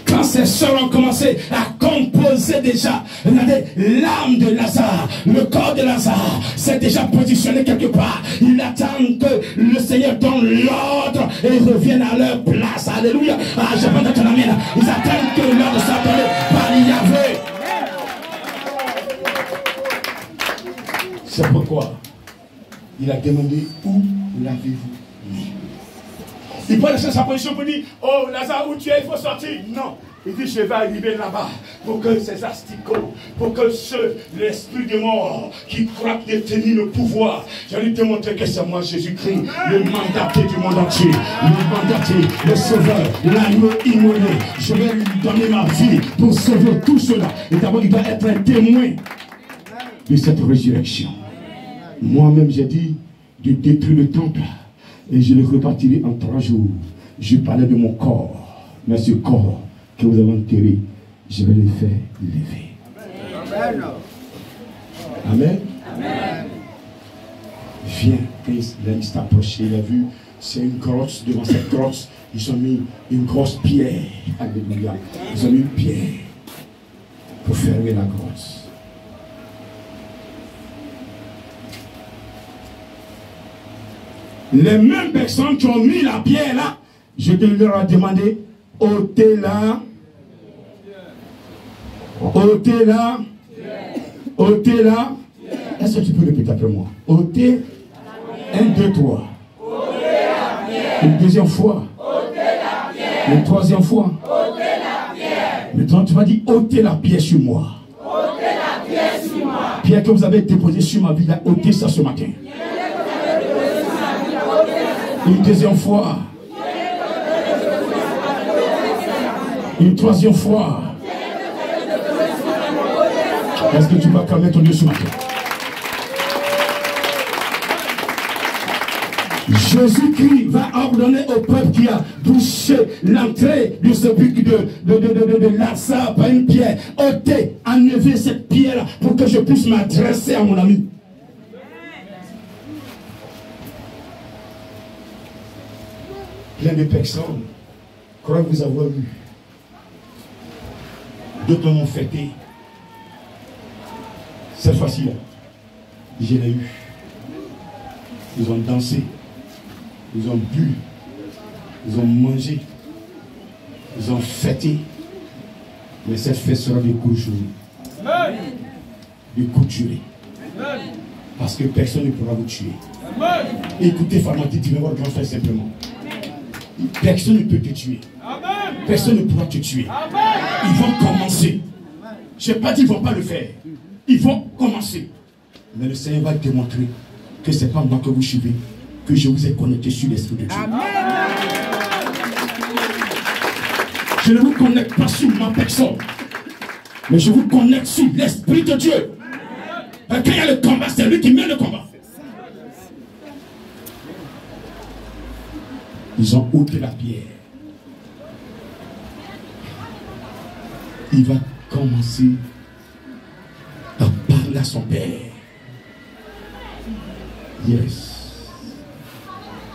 Quand ces sœurs ont commencé à composer déjà l'âme de Lazare, le corps de Lazare s'est déjà positionné quelque part. Ils attendent que le Seigneur donne l'ordre et reviennent à leur place. Alléluia. Ah, je pense que ils attendent que l'ordre soit donné par Yahvé. C'est pourquoi il a demandé où l'avez-vous mis. Il peut laisser sa position pour dire, oh Lazare, où tu es, il faut sortir. Non. Il dit, je vais arriver là-bas pour que ces asticots, pour que l'esprit de mort qui croit détenir le pouvoir, je vais lui démontrer que c'est moi Jésus-Christ, le mandaté du monde entier, le mandaté, le sauveur, l'agneau immolé. Je vais lui donner ma vie pour sauver tout cela. Et d'abord, il doit être un témoin de cette résurrection. Moi-même, j'ai dit de détruire le temple et je le repartirai en 3 jours. Je parlais de mon corps, mais ce corps que vous avez enterré, je vais le faire lever. Amen. Amen. Amen. Viens, il s'est approché, il a vu, c'est une grotte. Devant cette grotte, ils ont mis une grosse pierre. Alléluia. Ils ont mis une pierre pour fermer la grotte. Les mêmes personnes qui ont mis la pierre là, je leur ai demandé, ôtez-la, ôtez-la, ôtez-la. Est-ce que tu peux répéter après moi? Ôtez, 1, 2, 3. Une deuxième fois. Une troisième fois. Maintenant, tu vas dire, ôtez la pierre sur moi. Pierre que vous avez déposée sur ma vie, ôtez ça ce matin. Une deuxième fois. Une troisième fois. Est-ce que tu vas calmer ton Dieu ce matin? Jésus-Christ va ordonner au peuple qui a bouché l'entrée de ce but de Lazare par une pierre. Ôtez, enlevez cette pierre pour que je puisse m'adresser à mon ami. Plein de personnes croient vous avoir eu. D'autres m'ont fêté. Cette fois-ci, je l'ai eu. Ils ont dansé. Ils ont bu. Ils ont mangé. Ils ont fêté. Mais cette fête sera des coups jurés. Des coups jurés. Parce que personne ne pourra vous tuer. Écoutez, Famati, tu vas voir grand frère simplement. Personne ne peut te tuer. Personne ne pourra te tuer. Ils vont commencer. Je n'ai pas dit qu'ils ne vont pas le faire. Ils vont commencer. Mais le Seigneur va démontrer que ce n'est pas moi que vous suivez, que je vous ai connecté sur l'Esprit de Dieu. Je ne vous connecte pas sur ma personne, mais je vous connecte sur l'Esprit de Dieu. Quand il y a le combat, c'est lui qui mène le combat. Ils ont ôté la pierre. Il va commencer à parler à son père. Yes.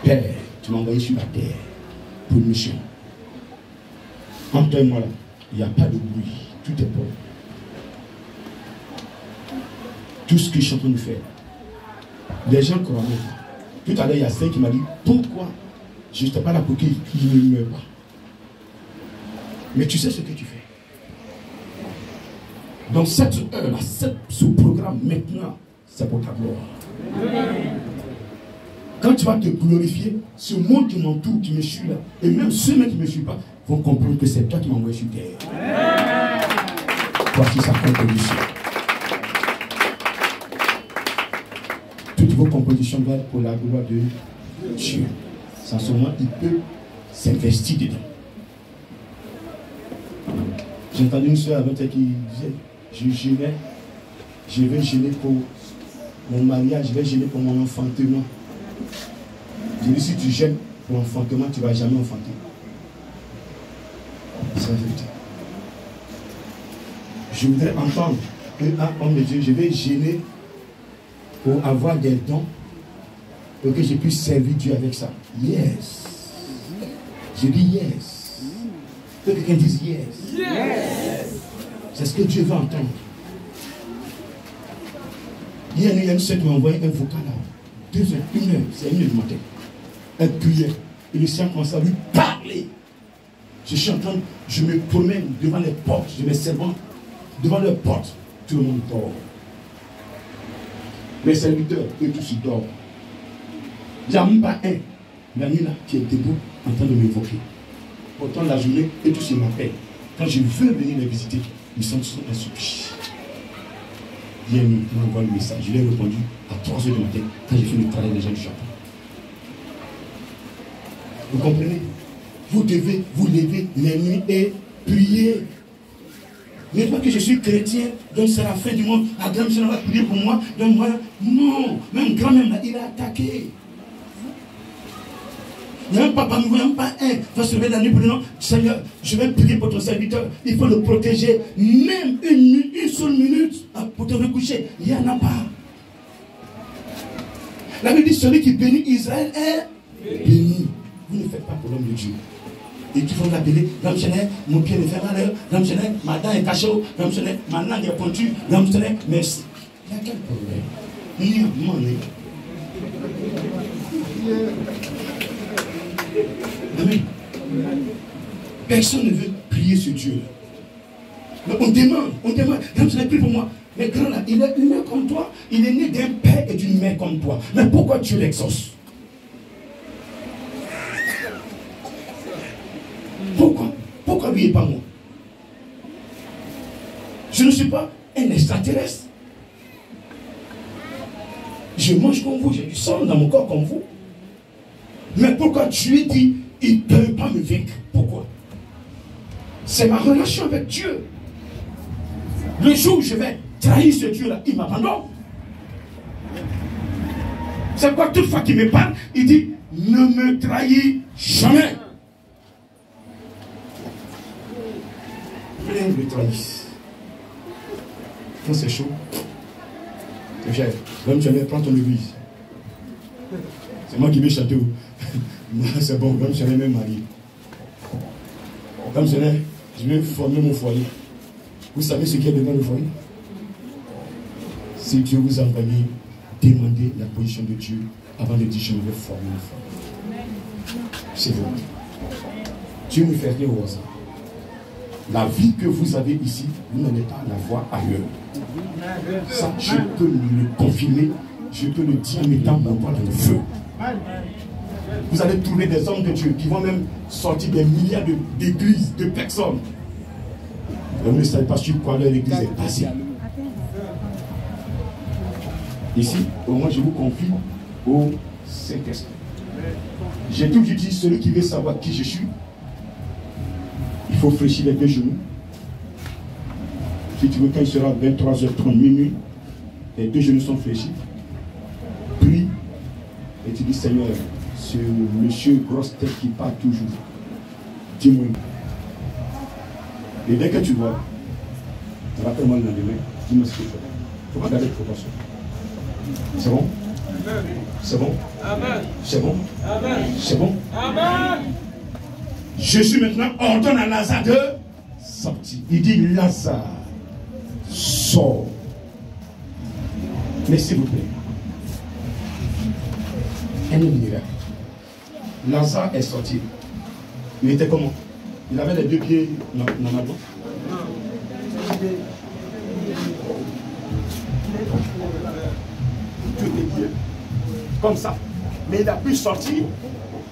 Père, tu m'as envoyé sur la terre pour une mission. Entre toi et moi là, il n'y a pas de bruit. Tout est bon. Tout ce que je suis en train de faire. Les gens croient. Tout à l'heure, il y a celle qui m'a dit, pourquoi je n'étais pas là pour qu'il ne meure pas. Mais tu sais ce que tu fais. Donc cette heure-là, ce programme maintenant, c'est pour ta gloire. Quand tu vas te glorifier, ce monde qui m'entoure, qui me suit là, et même ceux qui ne me suivent pas, vont comprendre que c'est toi qui m'as envoyé sur terre. Voici sa composition. Toutes vos compositions doivent être pour la gloire de Dieu. sans ce moment, il peut s'investir dedans. J'ai entendu une soeur avant qui disait, je vais gêner pour mon mariage, je vais gêner pour mon enfantement. Je dis, si tu gênes pour l'enfantement, tu ne vas jamais enfanter. C'est la vérité. Je voudrais entendre qu'un homme de Dieu, je vais gêner pour avoir des dons, pour que je puisse servir Dieu avec ça. Yes. Je dis yes. Que quelqu'un dise yes. Yes. C'est ce que Dieu veut entendre. Hier, il y a une sœur qui m'a envoyé un vocal là. 2 heures, 1 heure, c'est 1 heure du matin. Elle priait. Et le Seigneur commence à lui parler. Je suis en train, je me promène devant les portes, je me servante devant les portes. Tout le monde dort. Les serviteurs, eux tous ils dorment. Il n'y a même pas un, la nuit là, qui est debout en train de m'évoquer. Pourtant la journée, eux tous ils m'appellent. Quand je veux venir les visiter, ils sont tous insoupis. Hier nuit, ils m'ont envoyé le message. Je lui ai répondu à 3 heures du matin, quand j'ai fait le travail des gens du Japon. Vous comprenez? Vous devez vous lever les nuits et prier. Mais pas que je suis chrétien, donc c'est la fin du monde. La grand-mère va prier pour moi. Donc moi, non. Même grand-mère, il a attaqué. Il n'y a même pas parmi vous, il n'y a même pas un. Il va se lever la nuit pour dire non, Seigneur, je vais prier pour ton serviteur. Il faut le protéger. Même une seule minute pour te recoucher. Il n'y en a pas. La Bible dit celui qui bénit Israël est béni. Vous ne faites pas pour l'homme de Dieu. Et qui vont l'appeler, mon pied me fait mal, ma dent est cachée, ma langue est pointue, merci. Il y a quel problème? Il y a un moment. Amen. Personne ne veut prier ce Dieu-là. On demande, prie pour moi. Mais grand là, il est humain comme toi, il est né d'un père et d'une mère comme toi. Mais pourquoi Dieu l'exauce? Pourquoi lui et pas moi? Je ne suis pas un extraterrestre. Je mange comme vous, j'ai du sang dans mon corps comme vous. Mais pourquoi Dieu dit, il ne peut pas me vaincre? Pourquoi? C'est ma relation avec Dieu. Le jour où je vais trahir ce Dieu-là, il m'abandonne. C'est pourquoi toute fois qu'il me parle, il dit, ne me trahis jamais. Plein de trahissent. Quand c'est chaud, même tu prends ton église. C'est moi qui vais chanter. C'est bon, même je vais même marié. Comme je vais former mon foyer. Vous savez ce qu'il y a devant le foyer? Si Dieu vous a envoyé, demandez la position de Dieu avant de dire je vais former le foyer. C'est vrai. Dieu ne fait rien au hasard. La vie que vous avez ici, vous n'allez pas la voir ailleurs. Ça, je peux le confirmer, je peux le dire en mettant mon doigt dans le feu. Vous allez trouver des hommes de Dieu qui vont même sortir des milliards d'églises, de personnes. Vous ne savez pas sur quoi leur église est passée. Ici, au moins, je vous confie au Saint-Esprit. J'ai toujours dit, celui qui veut savoir qui je suis, il faut fléchir les 2 genoux. Si tu veux, quand il sera 23h30 minuit, les 2 genoux sont fléchis. Prie et tu dis, Seigneur, ce monsieur grosse tête qui parle toujours, dis-moi. Et dès que tu vois, rappelle-moi le lendemain, dis-moi ce que tu fais. Il ne faut pas garder de proportion. C'est bon? C'est bon? Amen. C'est bon? Amen. C'est bon? Amen. Jésus maintenant ordonne à Lazare de sortir. Il dit, Lazare, sors. Mais s'il vous plaît, un miracle. Lazare est sorti. Il était comment? Il avait les 2 pieds normalement. Comme ça. Mais il a pu sortir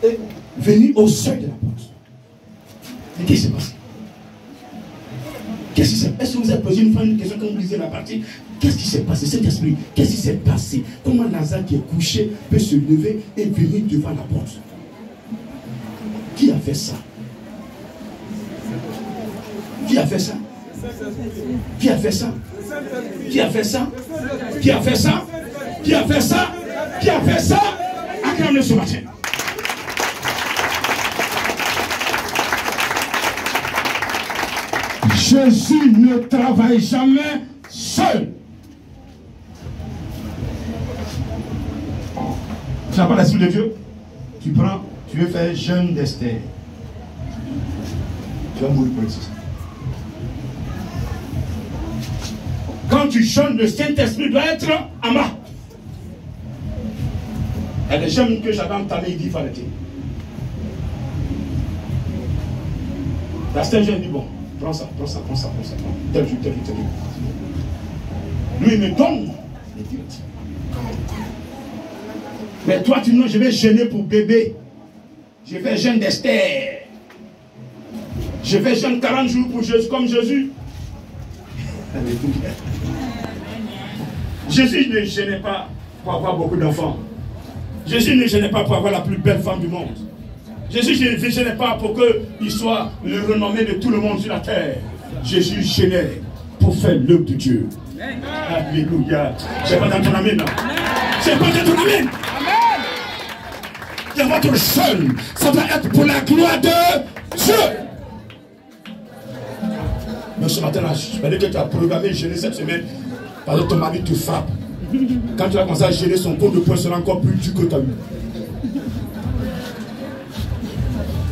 et venir au seuil de la porte. Mais qu'est-ce qui s'est passé? Qu'est-ce qui s'est passé? Est-ce que vous avez posé une question quand vous lisez la partie? Qu'est-ce qui s'est passé? Cet esprit, qu'est-ce qui s'est passé? Comment Lazare qui est couché peut se lever et venir devant la porte? Qui a fait ça? Qui a fait ça? Qui a fait ça? Qui a fait ça? Qui a fait ça? Qui a fait ça? Qui a fait ça? Acclamez ce matin. Jésus ne travaille jamais seul. Tu n'as pas la cible de Dieu? Tu prends, tu veux faire jeûne d'Esther. Tu vas mourir pour ça. Quand tu jeûnes, le Saint-Esprit doit être en bas. Il y a des jeûnes que j'avais entamé, il dit qu'il faut arrêter. La Saint-Jean dit bon, prends ça. Tel jour. Lui, il me donne les directives. Mais toi, tu dis non, je vais jeûner pour bébé. Je fais jeûne d'Esther. Je fais jeûne 40 jours pour Jésus, comme Jésus. Jésus ne gênait pas pour avoir beaucoup d'enfants. Jésus ne gênait pas pour avoir la plus belle femme du monde. Jésus ne gênait pas pour qu'il soit le renommé de tout le monde sur la terre. Jésus gênait pour faire l'œuvre de Dieu. Alléluia. C'est pas dans ton amen. C'est pas dans ton amen. Et votre jeûne, ça doit être pour la gloire de Dieu. Mais ce matin-là, je vais dire que tu as programmé jeûner cette semaine parce que ton mari te frappe. Quand tu vas commencer à gêner, son pot de poing sera encore plus dur que tu as eu.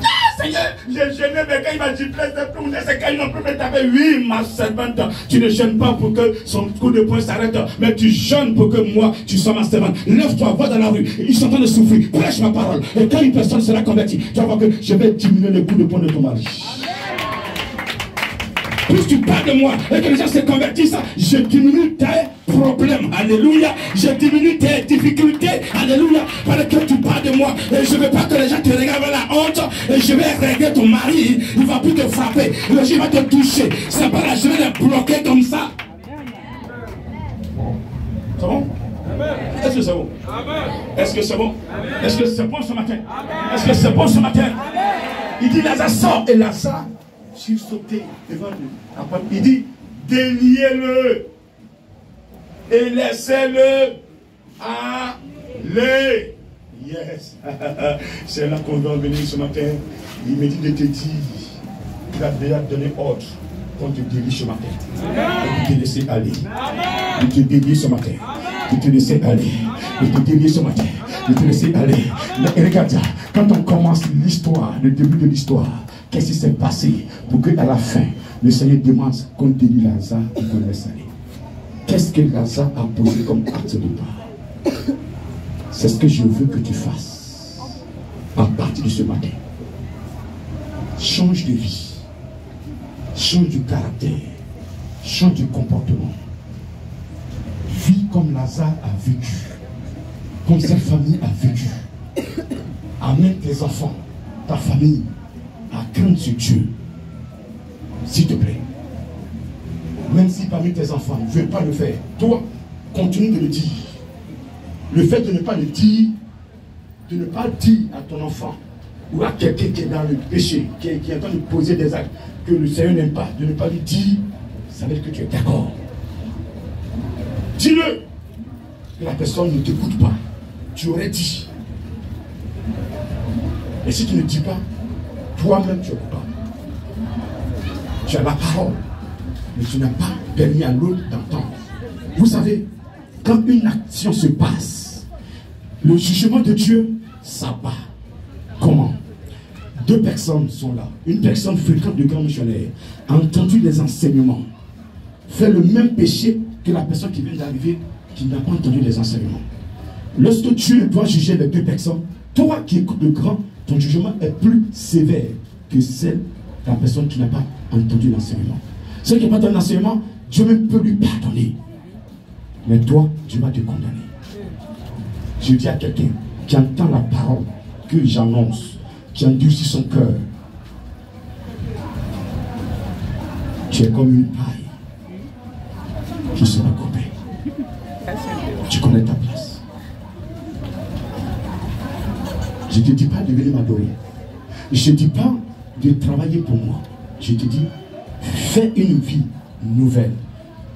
Ah, Seigneur, j'ai gêné, mais quand il m'a dit plaise de tourner, c'est quand il n'a plus me taper. Oui, ma servante, tu ne gênes pas pour que son coup de poing s'arrête, mais tu gênes pour que moi, tu sois ma servante. Lève-toi, va dans la rue, ils sont en train de souffrir, prêche ma parole. Et quand une personne sera convertie, tu vas voir que je vais diminuer le coup de poing de ton mari. Plus tu parles de moi et que les gens se convertissent, je diminue tes problèmes. Alléluia. Je diminue tes difficultés. Alléluia. Parce que tu parles de moi et je ne veux pas que les gens te regardent avec la honte et je vais régler ton mari. Il ne va plus te frapper. Le jour il va te toucher. C'est pas là, je vais le bloquer comme ça. C'est bon? Est-ce que c'est bon? Est-ce que c'est bon? Est-ce que c'est bon ce matin? Est-ce que c'est bon ce matin? Il dit Lazare sort et Lazare sursauté devant lui. Il dit déliez-le et laissez-le aller. Yes. C'est là qu'on doit venir ce matin. Il me dit de te dire qu'il a déjà donné ordre qu'on te délie ce matin. De te laisser aller. De te délier ce matin. De te laisser aller. De te délier ce matin. De te laisser aller. Et regarde ça. Quand on commence l'histoire, le début de l'histoire, qu'est-ce qui s'est passé pour qu'à la fin, le Seigneur demande qu'on délie Lazare et qu'on laisse aller? Qu'est-ce que Lazare a posé comme acte de part? C'est ce que je veux que tu fasses à partir de ce matin. Change de vie, change du caractère, change du comportement. Vis comme Lazare a vécu, comme sa famille a vécu. Amène tes enfants, ta famille, à craindre sur Dieu. S'il te plaît. Même si parmi tes enfants ne veulent pas le faire, toi, continue de le dire. Le fait de ne pas le dire, de ne pas dire à ton enfant ou à quelqu'un qui est dans le péché, qui est en train de poser des actes que le Seigneur n'aime pas, de ne pas lui dire, ça veut dire que tu es d'accord. Dis-le. Que la personne ne t'écoute pas. Tu aurais dit. Et si tu ne dis pas, toi-même tu es coupable. Tu as la parole, mais tu n'as pas permis à l'autre d'entendre. Vous savez, quand une action se passe, le jugement de Dieu s'abat. Comment? Deux personnes sont là. Une personne fréquente de grand missionnaire a entendu des enseignements, fait le même péché que la personne qui vient d'arriver, qui n'a pas entendu les enseignements. Lorsque Dieu doit juger les deux personnes, toi qui écoutes le grand, ton jugement est plus sévère que celle de la personne qui n'a pas entendu l'enseignement. Celle qui n'a pas entendu l'enseignement, Dieu même peut lui pardonner. Mais toi, Dieu va te condamner. Je dis à quelqu'un qui entend la parole que j'annonce, qui endurcit son cœur, tu es comme une paille qui sera coupée. Tu connais ta place. Je ne te dis pas de venir m'adorer. Je ne dis pas de travailler pour moi. Je te dis, fais une vie nouvelle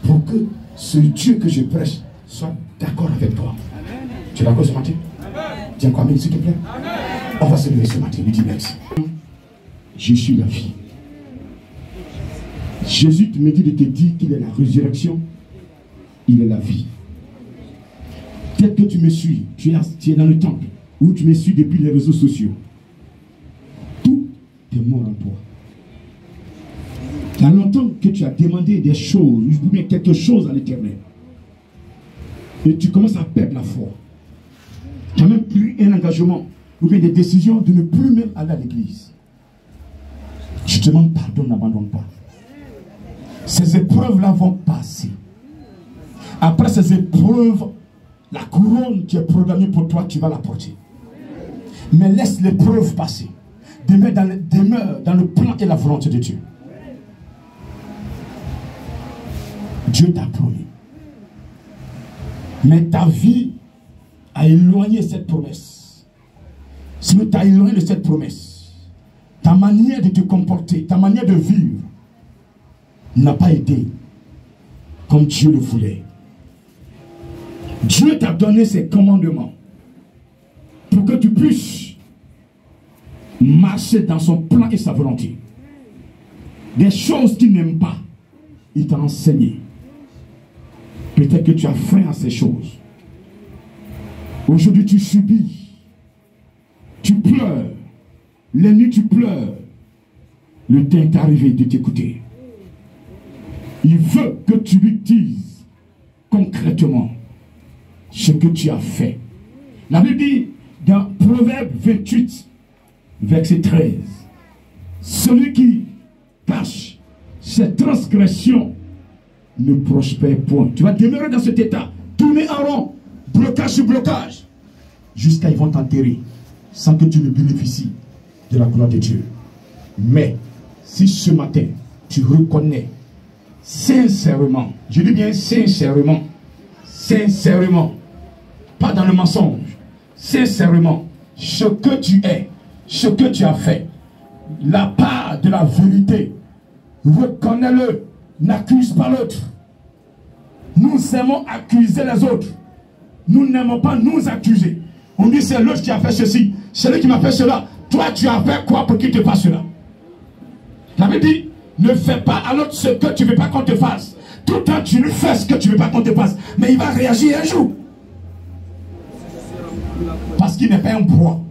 pour que ce Dieu que je prêche soit d'accord avec toi. Amen. Tu es d'accord ce matin? Dis encore amen, s'il te plaît. Amen. On va se lever ce matin, lui dis merci. Je suis la vie. Jésus me dit de te dire qu'il est la résurrection, il est la vie. Peut-être que tu me suis, tu es dans le temple, ou tu me suis depuis les réseaux sociaux. Tout est mort en toi. Il y a longtemps que tu as demandé des choses, ou bien quelque chose à l'Éternel. Et tu commences à perdre la foi. Tu as même pris un engagement, ou bien des décisions de ne plus même aller à l'église. Je te demande pardon, n'abandonne pas. Ces épreuves-là vont passer. Après ces épreuves, la couronne qui est programmée pour toi, tu vas la porter. Mais laisse l'épreuve passer. Demeure dans le plan et la volonté de Dieu. Dieu t'a promis. Mais ta vie a éloigné cette promesse. Si tu as éloigné de cette promesse, ta manière de te comporter, ta manière de vivre n'a pas été comme Dieu le voulait. Dieu t'a donné ses commandements pour que tu puisses marcher dans son plan et sa volonté. Des choses qu'il n'aime pas, il t'a enseigné. Peut-être que tu as frein à ces choses. Aujourd'hui tu subis, tu pleures, les nuits tu pleures. Le temps est arrivé de t'écouter. Il veut que tu lui dises concrètement ce que tu as fait. La Bible dit dans Proverbe 28, verset 13, celui qui cache ses transgressions ne prospère point. Tu vas demeurer dans cet état, tourner en rond, blocage sur blocage, jusqu'à ils vont t'enterrer, sans que tu ne bénéficies de la gloire de Dieu. Mais, si ce matin, tu reconnais sincèrement, je dis bien sincèrement, sincèrement, pas dans le mensonge, sincèrement, ce que tu es, ce que tu as fait, la part de la vérité, reconnais-le, n'accuse pas l'autre. Nous aimons accuser les autres. Nous n'aimons pas nous accuser. On dit c'est l'autre qui a fait ceci, c'est lui qui m'a fait cela. Toi tu as fait quoi pour qu'il te fasse cela? La Bible dit, ne fais pas à l'autre ce que tu ne veux pas qu'on te fasse. Tout le temps tu lui fais ce que tu ne veux pas qu'on te fasse. Mais il va réagir un jour. Parce qu'il n'est pas un bois.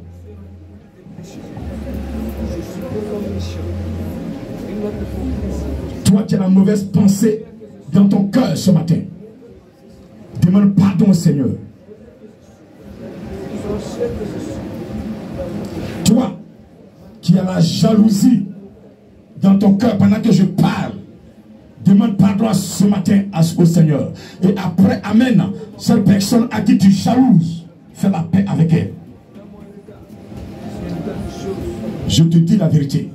Toi qui as la mauvaise pensée dans ton cœur ce matin, demande pardon au Seigneur. Toi qui as la jalousie dans ton cœur pendant que je parle, demande pardon ce matin au Seigneur. Et après, amen, cette personne à qui tu jalouses, fais la paix avec elle. Je te dis la vérité.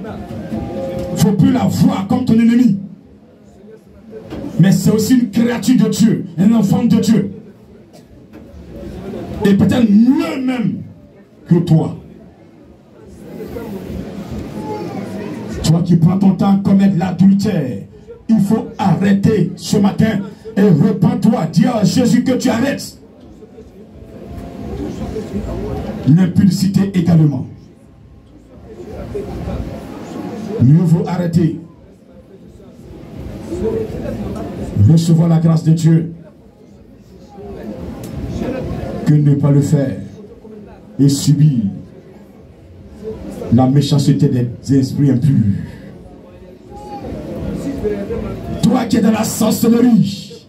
Il ne faut plus la voir comme ton ennemi. Mais c'est aussi une créature de Dieu, un enfant de Dieu. Et peut-être mieux même que toi. Toi qui prends ton temps à commettre l'adultère, il faut arrêter ce matin et repens-toi. Dis à Jésus que tu arrêtes. L'impudicité également. Mieux vaut arrêter. Recevoir la grâce de Dieu que ne pas le faire et subir la méchanceté des esprits impurs. Toi qui es dans la sorcellerie,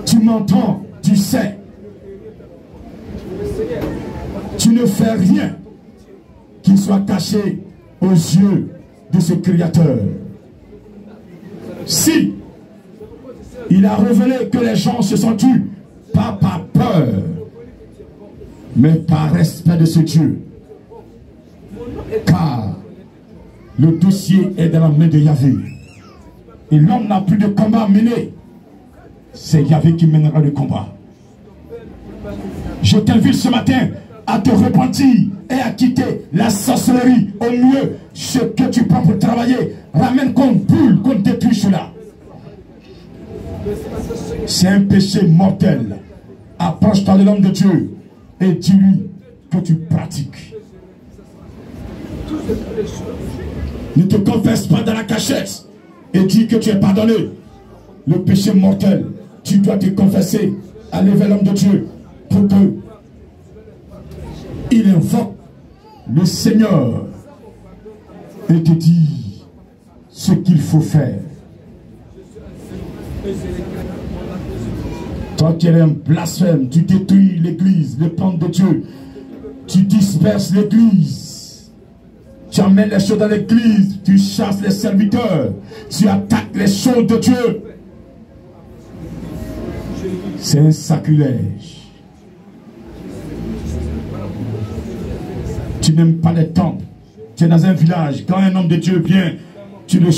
tu m'entends, tu sais, tu ne fais rien qui soit caché aux yeux de ce Créateur. Si il a révélé que les gens se sont tus, pas par peur, mais par respect de ce Dieu. Car le dossier est dans la main de Yahvé. Et l'homme n'a plus de combat à mener. C'est Yahvé qui mènera le combat. Je t'invite ce matin à te repentir et à quitter la sorcellerie. Au mieux, ce que tu prends pour travailler, ramène qu'on brûle, qu'on détruit cela. C'est un péché mortel. Approche-toi de l'homme de Dieu et dis-lui que tu pratiques. Ne te confesse pas dans la cachette et dis que tu es pardonné. Le péché mortel, tu dois te confesser, aller vers l'homme de Dieu pour que il invoque le Seigneur et te dit ce qu'il faut faire. Toi qui es un blasphème, tu détruis l'église, le plan de Dieu. Tu disperses l'église. Tu amènes les choses dans l'église. Tu chasses les serviteurs. Tu attaques les choses de Dieu. C'est un sacrilège. Tu n'aimes pas les temples. Tu es dans un village. Quand un homme de Dieu vient, tu le